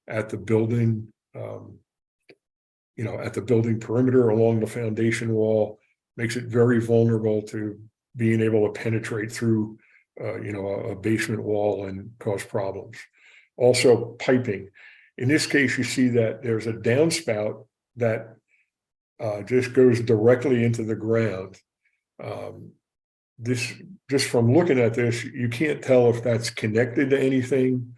at the building, you know, at the building perimeter along the foundation wall. Makes it very vulnerable to being able to penetrate through, you know, a basement wall and cause problems. Also, piping. In this case, you see that there's a downspout that just goes directly into the ground. This, just from looking at this, you can't tell if that's connected to anything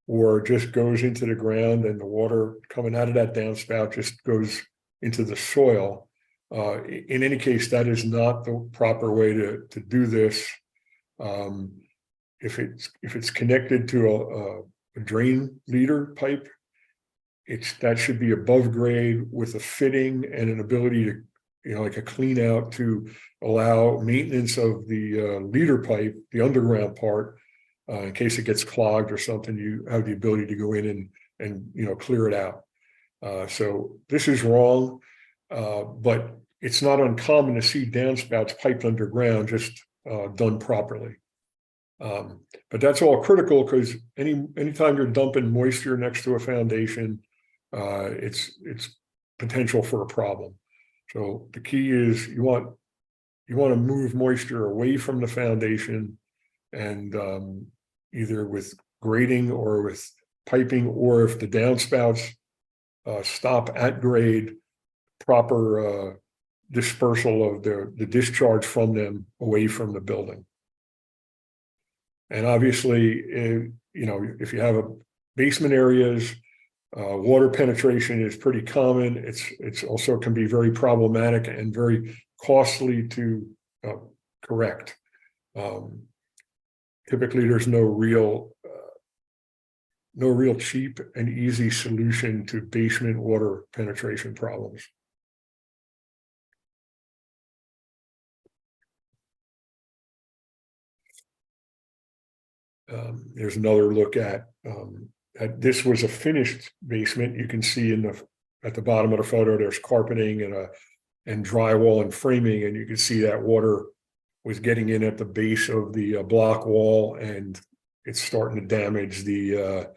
or just goes into the ground and the water coming out of that downspout just goes into the soil. In any case, that is not the proper way to do this. If it's connected to a drain leader pipe, that should be above grade with a fitting and an ability to, you know, like a clean out to allow maintenance of the leader pipe, the underground part, in case it gets clogged or something. You have the ability to go in and you know, clear it out. So this is wrong, but it's not uncommon to see downspouts piped underground, just done properly. But that's all critical because anytime you're dumping moisture next to a foundation, it's potential for a problem. So the key is you want to move moisture away from the foundation, and either with grading or with piping, or if the downspouts stop at grade, proper dispersal of the discharge from them away from the building. And obviously, you know, if you have basement areas, water penetration is pretty common. It's also can be very problematic and very costly to correct. Typically, there's no real cheap and easy solution to basement water penetration problems. There's another look at this was a finished basement. You can see at the bottom of the photo, there's carpeting and drywall and framing, and you can see that water was getting in at the base of the block wall, and it's starting to damage the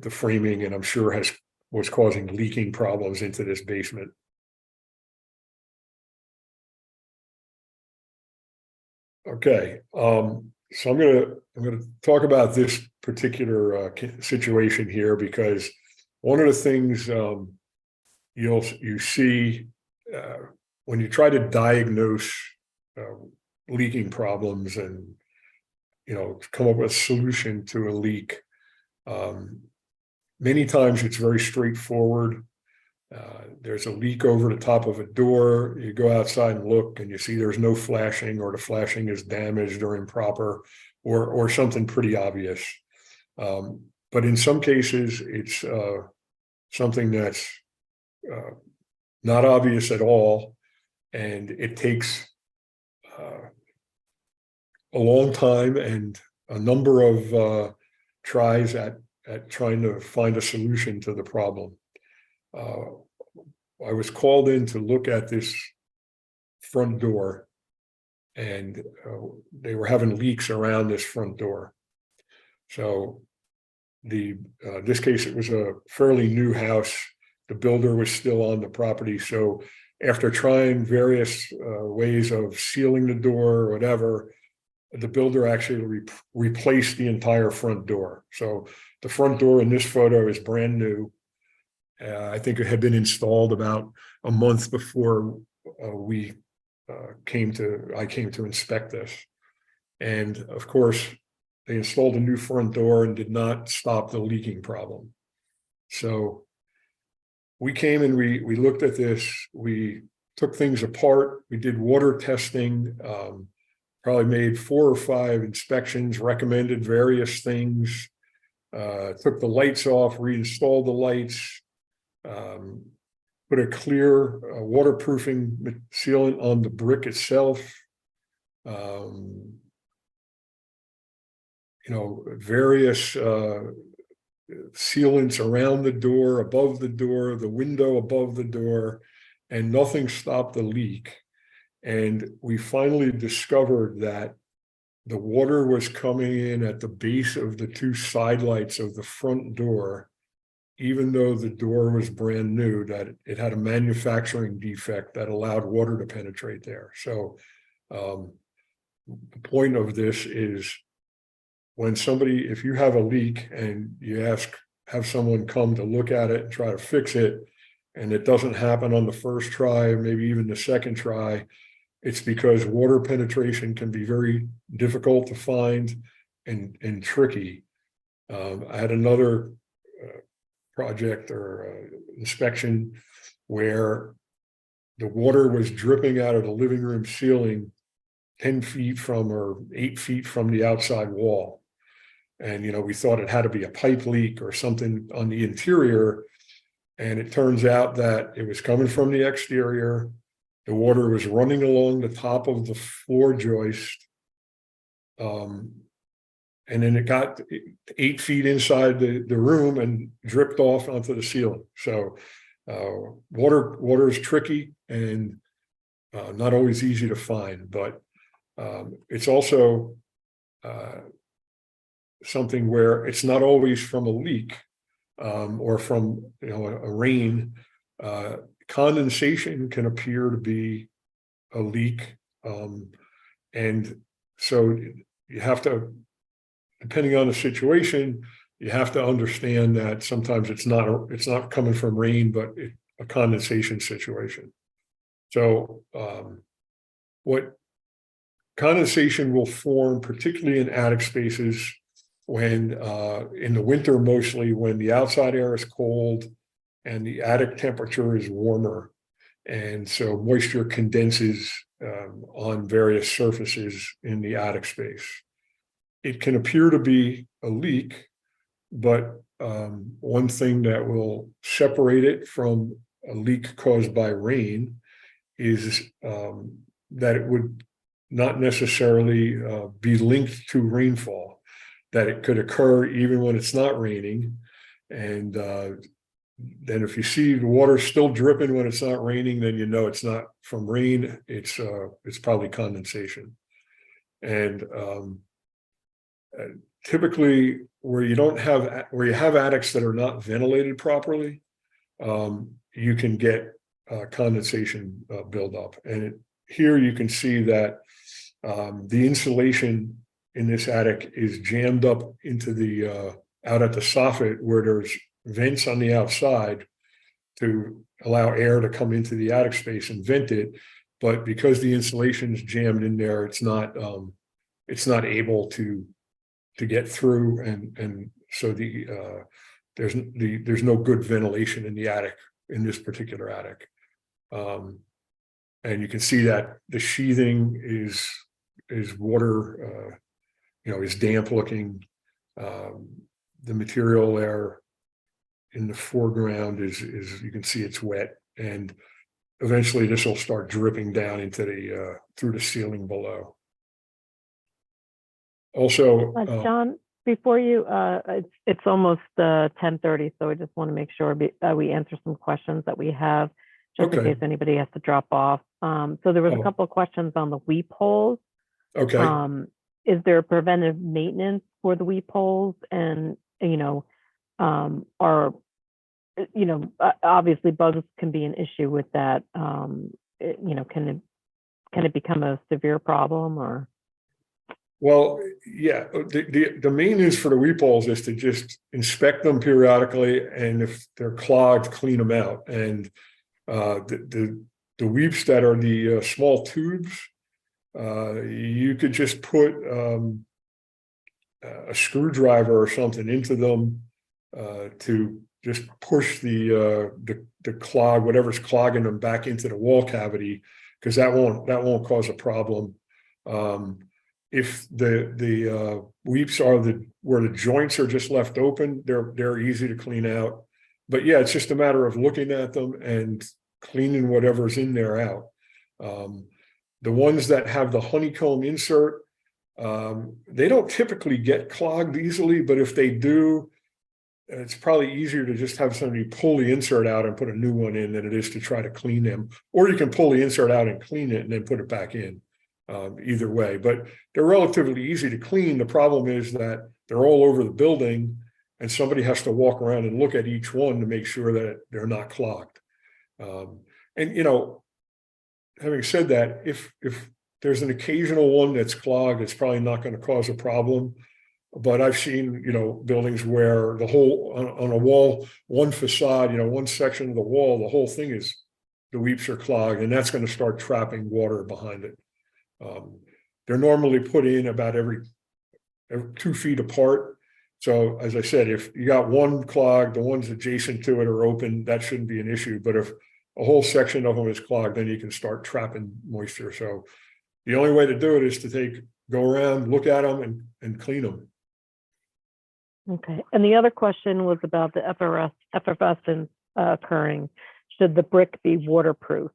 framing, and I'm sure was causing leaking problems into this basement. Okay. So I'm gonna talk about this particular situation here, because one of the things you see when you try to diagnose leaking problems and, you know, come up with a solution to a leak, many times it's very straightforward. There's a leak over the top of a door. You go outside and look, and you see there's no flashing, or the flashing is damaged or improper, or something pretty obvious. But in some cases, it's something that's not obvious at all, and it takes a long time and a number of tries at trying to find a solution to the problem. I was called in to look at this front door, and they were having leaks around this front door. So this case, it was a fairly new house. The builder was still on the property. So after trying various ways of sealing the door or whatever, the builder actually replaced the entire front door. So the front door in this photo is brand new. I think it had been installed about a month before I came to inspect this. And of course, they installed a new front door and did not stop the leaking problem. So we came and we looked at this. We took things apart. We did water testing, probably made 4 or 5 inspections, recommended various things, took the lights off, reinstalled the lights, put a clear waterproofing sealant on the brick itself, um, various sealants around the door, above the door, the window above the door, and nothing stopped the leak. And we finally discovered that the water was coming in at the base of the two side lights of the front door, even though the door was brand new, that it had a manufacturing defect that allowed water to penetrate there. So the point of this is, when somebody, if you have a leak and you have someone come to look at it and try to fix it, and it doesn't happen on the first try, maybe even the second try, it's because water penetration can be very difficult to find and tricky. I had another project or inspection where the water was dripping out of the living room ceiling 10 feet from or 8 feet from the outside wall. And, we thought it had to be a pipe leak or something on the interior. And it turns out that it was coming from the exterior. The water was running along the top of the floor joist. And then it got 8 feet inside the room and dripped off onto the ceiling. So water is tricky and not always easy to find, but it's also something where it's not always from a leak or from a rain. Condensation can appear to be a leak, and so you have to, depending on the situation, you have to understand that sometimes it's not coming from rain, but a condensation situation. So what condensation will form, particularly in attic spaces, when in the winter, mostly when the outside air is cold and the attic temperature is warmer, and so moisture condenses on various surfaces in the attic space. It can appear to be a leak, but one thing that will separate it from a leak caused by rain is that it would not necessarily be linked to rainfall, that it could occur even when it's not raining. And then if you see the water still dripping when it's not raining, then it's not from rain, it's probably condensation. And typically where you have attics that are not ventilated properly, you can get condensation buildup. And here you can see that the insulation in this attic is jammed up into the out at the soffit, where there's vents on the outside to allow air to come into the attic space and vent it. But because the insulation is jammed in there, it's not able to get through, and so there's no good ventilation in the attic, in this particular attic. And you can see that the sheathing is water, is damp looking. The material there in the foreground is you can see it's wet, and eventually this will start dripping down into the through the ceiling below. Also, John, before you, it's almost 10:30, so I just want to make sure we answer some questions that we have, just in case anybody has to drop off. So there was a couple of questions on the weep holes. Okay. Is there preventive maintenance for the weep holes? And obviously bugs can be an issue with that. Can it become a severe problem, or? Well, yeah, the main news for the weep holes is to just inspect them periodically, and if they're clogged, clean them out. And the weeps that are the small tubes, you could just put a screwdriver or something into them to just push the clog, whatever's clogging them, back into the wall cavity, because that won't cause a problem. If the weeps are where the joints are just left open, they're easy to clean out. But yeah, it's just a matter of looking at them and cleaning whatever's in there out. The ones that have the honeycomb insert, they don't typically get clogged easily, but if they do, it's probably easier to just have somebody pull the insert out and put a new one in than it is to try to clean them. Or you can pull the insert out and clean it and then put it back in. Either way, but they're relatively easy to clean. The problem is that they're all over the building, and somebody has to walk around and look at each one to make sure that they're not clogged. And you know, having said that, if there's an occasional one that's clogged, it's probably not going to cause a problem. But I've seen, you know, buildings where the whole on a wall, one facade, you know, one section of the wall, the whole thing is, the weeps are clogged, and that's going to start trapping water behind it. They're normally put in about every 2 feet apart. So as I said, if you got one clogged, the ones adjacent to it are open, that shouldn't be an issue. But if a whole section of them is clogged, then you can start trapping moisture. So the only way to do it is to go around, look at them and clean them. Okay. And the other question was about the effervescence occurring. Should the brick be waterproof?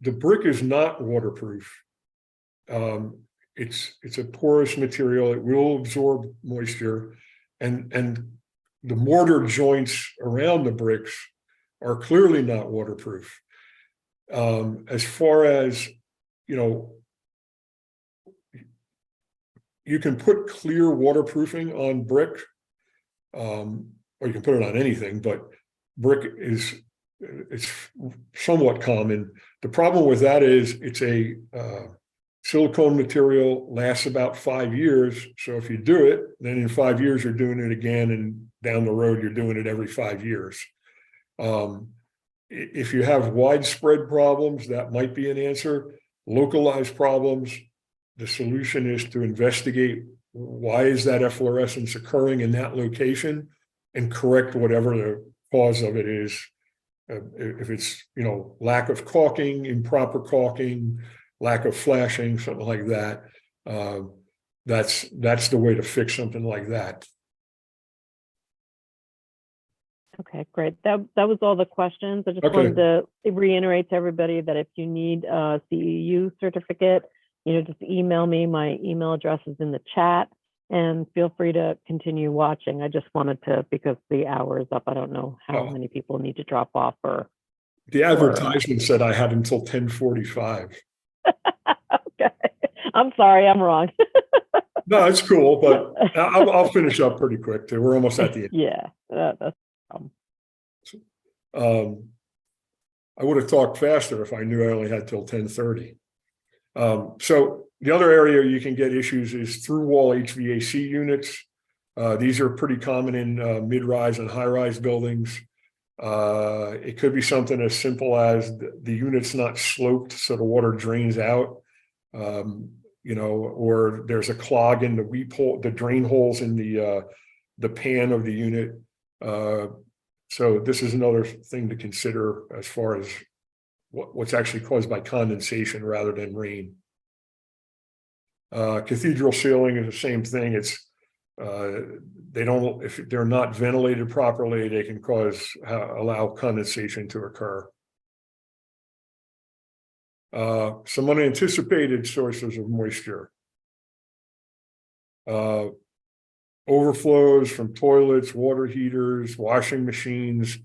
The brick is not waterproof. It's a porous material. It will absorb moisture, and the mortar joints around the bricks are clearly not waterproof. As far as, you know, you can put clear waterproofing on brick, or you can put it on anything, but brick it's somewhat common. The problem with that is it's a silicone material, lasts about 5 years. So if you do it, then in 5 years, you're doing it again. And down the road, you're doing it every 5 years. If you have widespread problems, that might be an answer. Localized problems, the solution is to investigate why is that efflorescence occurring in that location and correct whatever the cause of it is. If it's, you know, lack of caulking, improper caulking, lack of flashing, something like that, that's the way to fix something like that. Okay, great. That was all the questions. I just wanted to reiterate to everybody that if you need a CEU certificate, you know, just email me. My email address is in the chat, and feel free to continue watching. I just wanted to, because the hour is up, I don't know how many people need to drop off or. The advertisement said I had until 10:45. Okay, I'm sorry, I'm wrong. No, it's cool, but I'll finish up pretty quick too. We're almost at the end. Yeah, that's. I would have talked faster if I knew I only had till 10:30. So the other area you can get issues is through wall HVAC units. These are pretty common in mid-rise and high-rise buildings. It could be something as simple as the unit's not sloped, so the water drains out, you know, or there's a clog in the weep hole, the drain holes in the pan of the unit. So this is another thing to consider as far as what's actually caused by condensation rather than rain. Cathedral ceiling is the same thing. It's if they're not ventilated properly, they can allow condensation to occur. Some unanticipated sources of moisture. Overflows from toilets, water heaters, washing machines.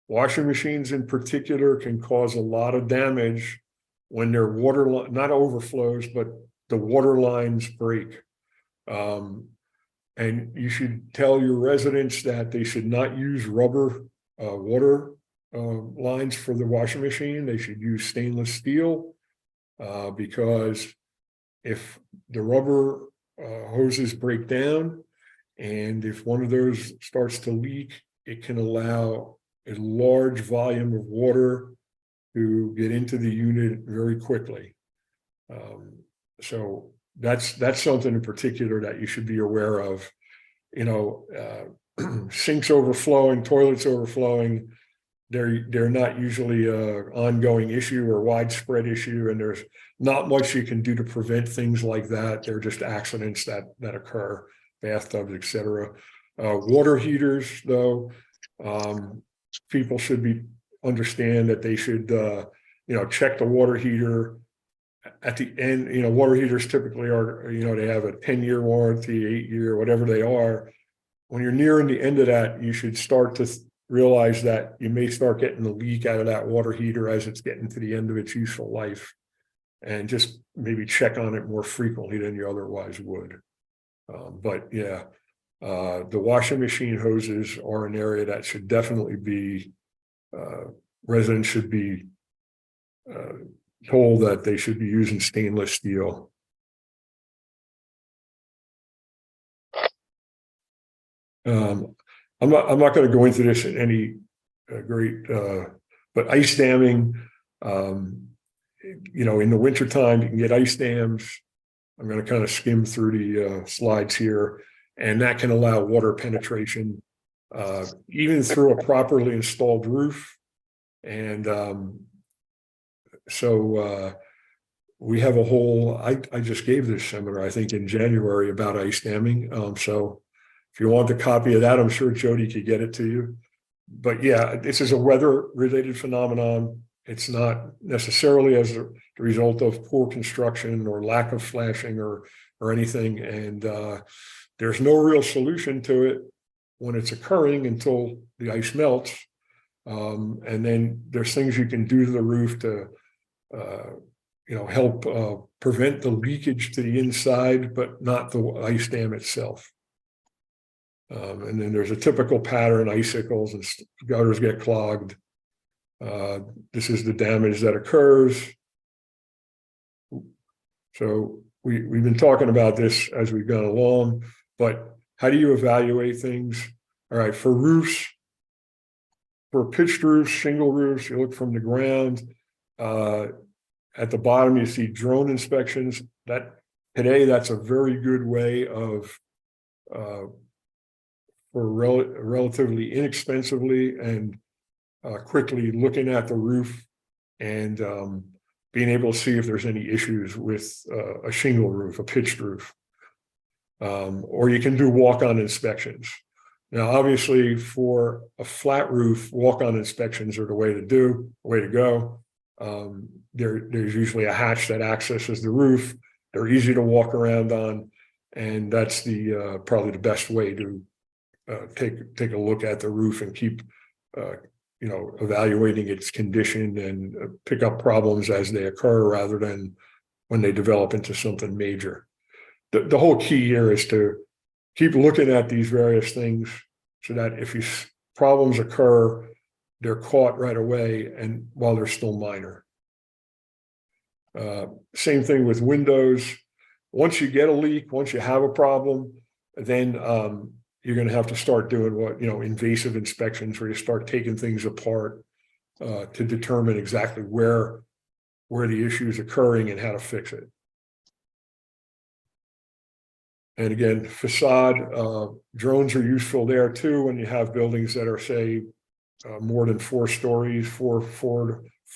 Washing machines in particular can cause a lot of damage when their water, not overflows, but the water lines break. And you should tell your residents that they should not use rubber water lines for the washing machine. They should use stainless steel because if the rubber hoses break down, and if one of those starts to leak, it can allow a large volume of water to get into the unit very quickly. So that's something in particular that you should be aware of. You know, sinks overflowing, toilets overflowing, they're not usually an ongoing issue or widespread issue, and there's not much you can do to prevent things like that. They're just accidents that occur, bathtubs, etc. Water heaters, though, people should understand that they should check the water heater at the end. Water heaters typically are, they have a 10-year warranty, 8-year, whatever they are. When you're nearing the end of that, you should start to realize that you may start getting a leak out of that water heater as it's getting to the end of its useful life, and just maybe check on it more frequently than you otherwise would. But yeah, the washing machine hoses are an area that should definitely be, residents should be told that they should be using stainless steel. I'm not going to go into this in any great, but ice damming, in the wintertime, you can get ice dams. I'm going to kind of skim through the slides here, and that can allow water penetration, even through a properly installed roof. And so we have a whole, I just gave this seminar, I think in January, about ice damming. So if you want a copy of that, I'm sure Jody could get it to you. But yeah, this is a weather-related phenomenon. It's not necessarily as a result of poor construction or lack of flashing or anything. And there's no real solution to it when it's occurring until the ice melts. And then there's things you can do to the roof to, help prevent the leakage to the inside, but not the ice dam itself. And then there's a typical pattern: icicles and gutters get clogged. This is the damage that occurs. So we've been talking about this as we've gone along, but how do you evaluate things? All right, for roofs, for pitched roofs, shingle roofs, you look from the ground. At the bottom, you see drone inspections. That's a very good way of, for relatively inexpensively and quickly looking at the roof and being able to see if there's any issues with a shingle roof, a pitched roof. Or you can do walk-on inspections. Now, obviously, for a flat roof, walk-on inspections are the way to go. There's usually a hatch that accesses the roof. They're easy to walk around on, and that's probably the best way to take a look at the roof and keep evaluating its condition and pick up problems as they occur rather than when they develop into something major. The whole key here is to keep looking at these various things so that if problems occur, they're caught right away and while they're still minor. Same thing with windows. Once you get a leak, once you have a problem, then you're going to have to start doing invasive inspections, where you start taking things apart to determine exactly where the issue is occurring and how to fix it. And again, facade drones are useful there too when you have buildings that are, say, more than 4 stories, four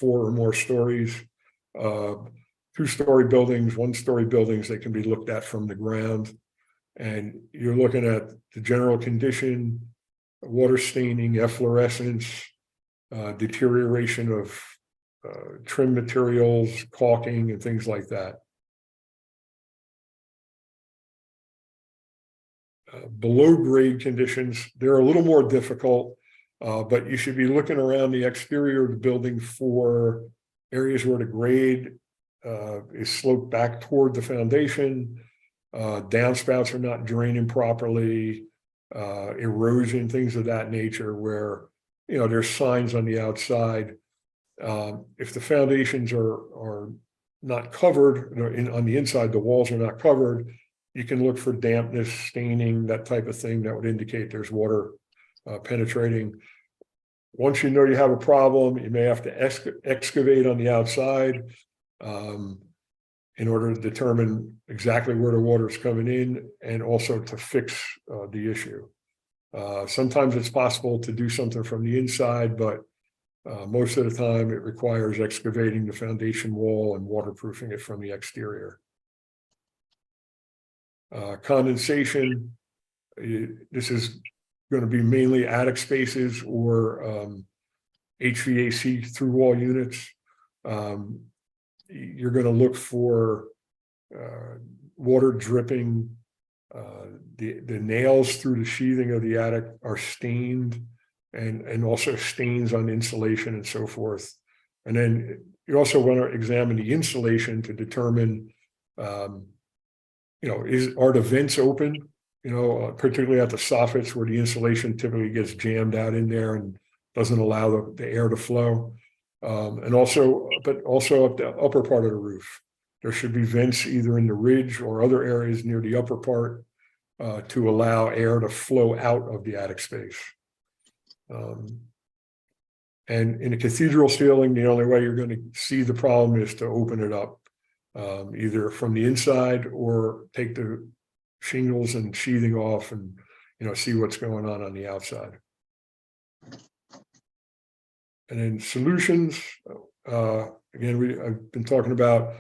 or more stories. 2-story buildings, 1-story buildings, they can be looked at from the ground. And you're looking at the general condition, water staining, efflorescence, deterioration of trim materials, caulking, and things like that. Below grade conditions, they're a little more difficult, but you should be looking around the exterior of the building for areas where the grade is sloped back toward the foundation. Downspouts are not draining properly, erosion, things of that nature, where there's signs on the outside. If the foundations are not covered on the inside, the walls are not covered, you can look for dampness, staining, that type of thing that would indicate there's water penetrating. Once you know you have a problem, you may have to excavate on the outside in order to determine exactly where the water is coming in, and also to fix the issue. Sometimes it's possible to do something from the inside, but most of the time it requires excavating the foundation wall and waterproofing it from the exterior. Condensation, this is going to be mainly attic spaces or HVAC through wall units. You're going to look for water dripping. The nails through the sheathing of the attic are stained, and also stains on insulation and so forth. And then you also want to examine the insulation to determine, are the vents open? Particularly at the soffits where the insulation typically gets jammed out in there and doesn't allow the air to flow. But also up the upper part of the roof. There should be vents either in the ridge or other areas near the upper part to allow air to flow out of the attic space. And in a cathedral ceiling, the only way you're going to see the problem is to open it up, either from the inside or take the shingles and sheathing off and, see what's going on the outside. And then solutions, again, I've been talking about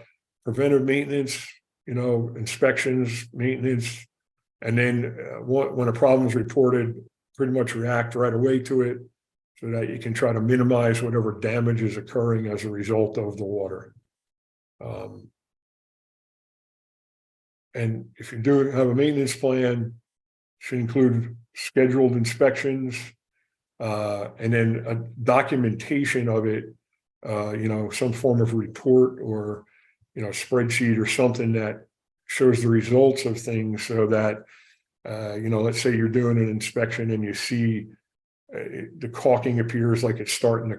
preventive maintenance, inspections, maintenance, and then when a problem is reported, pretty much react right away to it so that you can try to minimize whatever damage is occurring as a result of the water. And if you do have a maintenance plan, should include scheduled inspections, and then a documentation of it, some form of report or, spreadsheet or something that shows the results of things so that, let's say you're doing an inspection and you see the caulking appears like it's starting to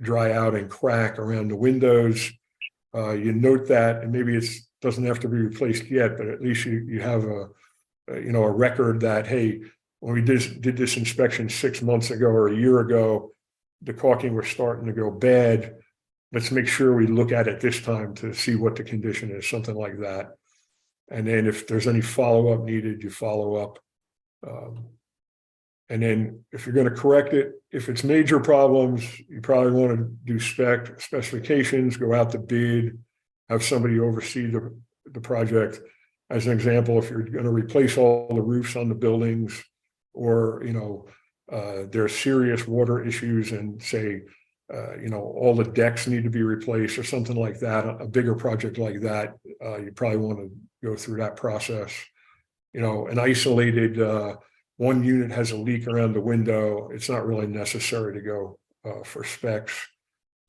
dry out and crack around the windows. You note that, and maybe it doesn't have to be replaced yet, but at least you have a record that, hey, when we did this inspection 6 months ago or a year ago, the caulking was starting to go bad. Let's make sure we look at it this time to see what the condition is, something like that. And then if there's any follow-up needed, you follow up. And then if you're going to correct it, if it's major problems, you probably want to do specifications, go out to bid, have somebody oversee the project. As an example, if you're going to replace all the roofs on the buildings, or there are serious water issues and say all the decks need to be replaced or something like that, a bigger project like that, you probably want to go through that process. An isolated one unit has a leak around the window, it's not really necessary to go for specs.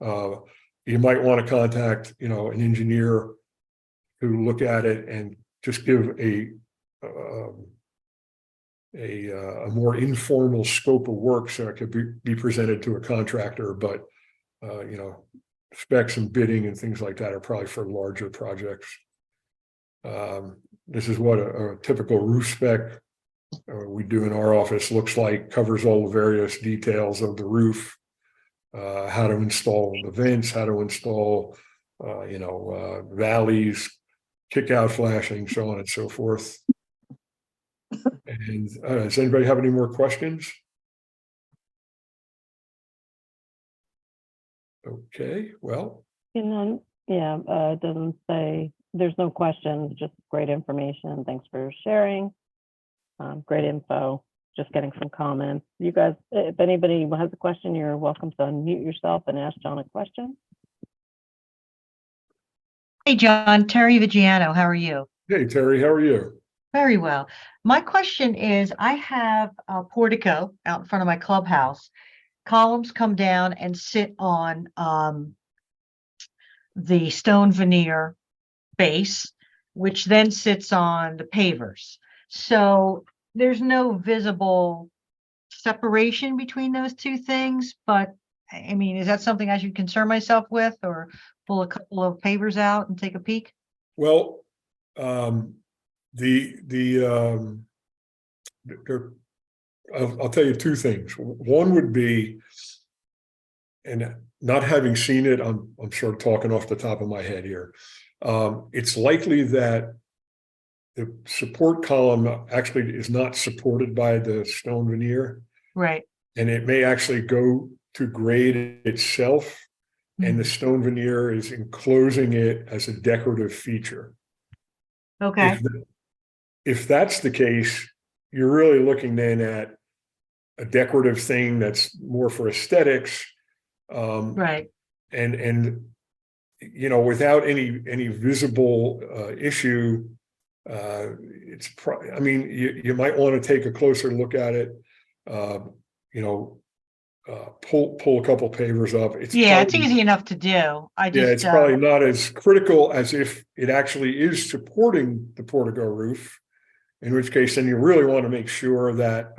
You might want to contact an engineer who look at it and just give a more informal scope of work so it could be presented to a contractor, but specs and bidding and things like that are probably for larger projects. This is what a typical roof spec we do in our office looks like, covers all the various details of the roof, how to install the vents, how to install valleys, kick out flashing, so on and so forth. And does anybody have any more questions? Okay, well. It doesn't say, there's no questions, just great information. Thanks for sharing. Great info. Just getting some comments. You guys, if anybody has a question, you're welcome to unmute yourself and ask John a question. Hey, John, Terry Vigiano, how are you? Hey, Terry, how are you? Very well. My question is, I have a portico out in front of my clubhouse. Columns come down and sit on the stone veneer base, which then sits on the pavers. So there's no visible separation between those two things, but I mean, is that something I should concern myself with, or pull a couple of pavers out and take a peek? Well, I'll tell you two things. One would be, and not having seen it, I'm sort of talking off the top of my head here. It's likely that the support column actually is not supported by the stone veneer. Right. And it may actually go to grade itself, and the stone veneer is enclosing it as a decorative feature. Okay. If that's the case, you're really looking then at a decorative thing that's more for aesthetics. Right. And without any visible issue, I mean, you might want to take a closer look at it. Pull a couple pavers up. It's easy enough to do. It's probably not as critical as if it actually is supporting the portico roof, in which case then you really want to make sure that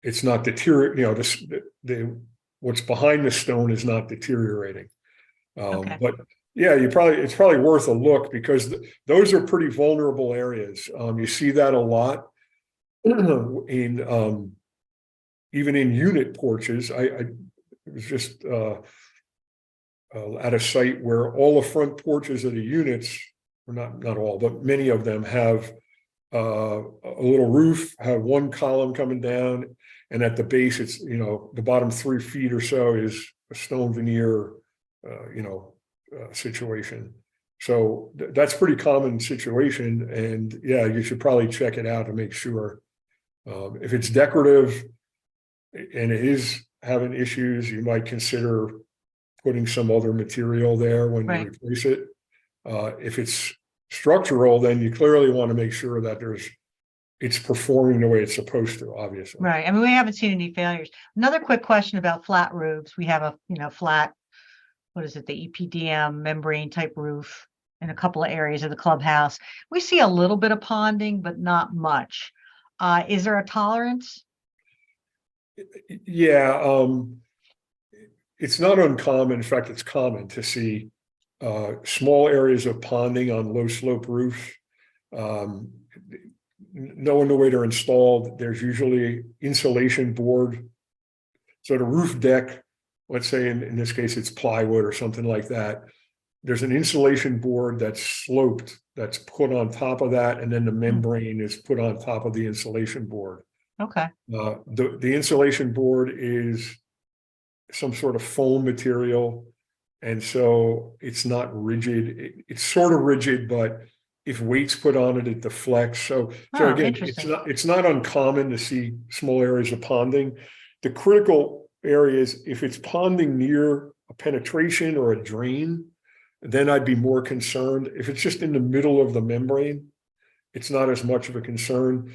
it's not deteriorating, what's behind the stone is not deteriorating. But yeah, it's probably worth a look, because those are pretty vulnerable areas. You see that a lot in even in unit porches. I was just at a site where all the front porches of the units, or not all, but many of them have a little roof, have one column coming down, and at the base, it's the bottom 3 feet or so is a stone veneer, situation. So that's pretty common situation, and yeah, you should probably check it out to make sure. If it's decorative and it is having issues, you might consider putting some other material there when you replace it. If it's structural, then you clearly want to make sure that it's performing the way it's supposed to, obviously. Right. I mean, we haven't seen any failures. Another quick question about flat roofs. We have a flat, what is it, the EPDM membrane type roof in a couple of areas of the clubhouse. We see a little bit of ponding, but not much. Is there a tolerance? Yeah, it's not uncommon. In fact, it's common to see small areas of ponding on low slope roofs. Knowing the way they're installed, there's usually insulation board. So the roof deck, let's say in this case it's plywood or something like that, there's an insulation board that's sloped, that's put on top of that, and then the membrane is put on top of the insulation board. Okay. The insulation board is some sort of foam material, and so it's not rigid. It's sort of rigid, but if weight's put on it, it deflects. So again, it's not uncommon to see small areas of ponding. The critical areas, if it's ponding near a penetration or a drain, then I'd be more concerned. If it's just in the middle of the membrane, it's not as much of a concern.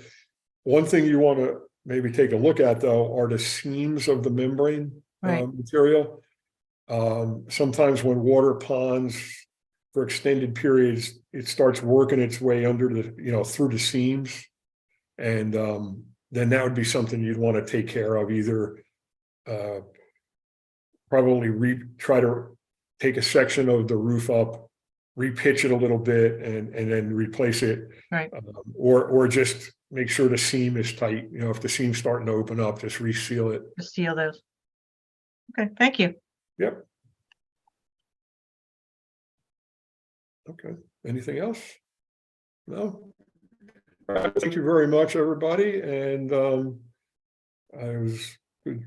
One thing you want to maybe take a look at, though, are the seams of the membrane material. Sometimes when water ponds for extended periods, it starts working its way under the, through the seams. And then that would be something you'd want to take care of, either probably try to take a section of the roof up, repitch it a little bit, and then replace it. Right. Or just make sure the seam is tight. If the seam's starting to open up, just reseal it. Just seal those. Okay, thank you. Yep. Okay. Anything else? No. All right. Thank you very much, everybody. And it was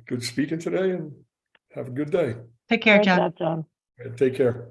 good speaking today, and have a good day. Take care, Good John. job, John. Take care.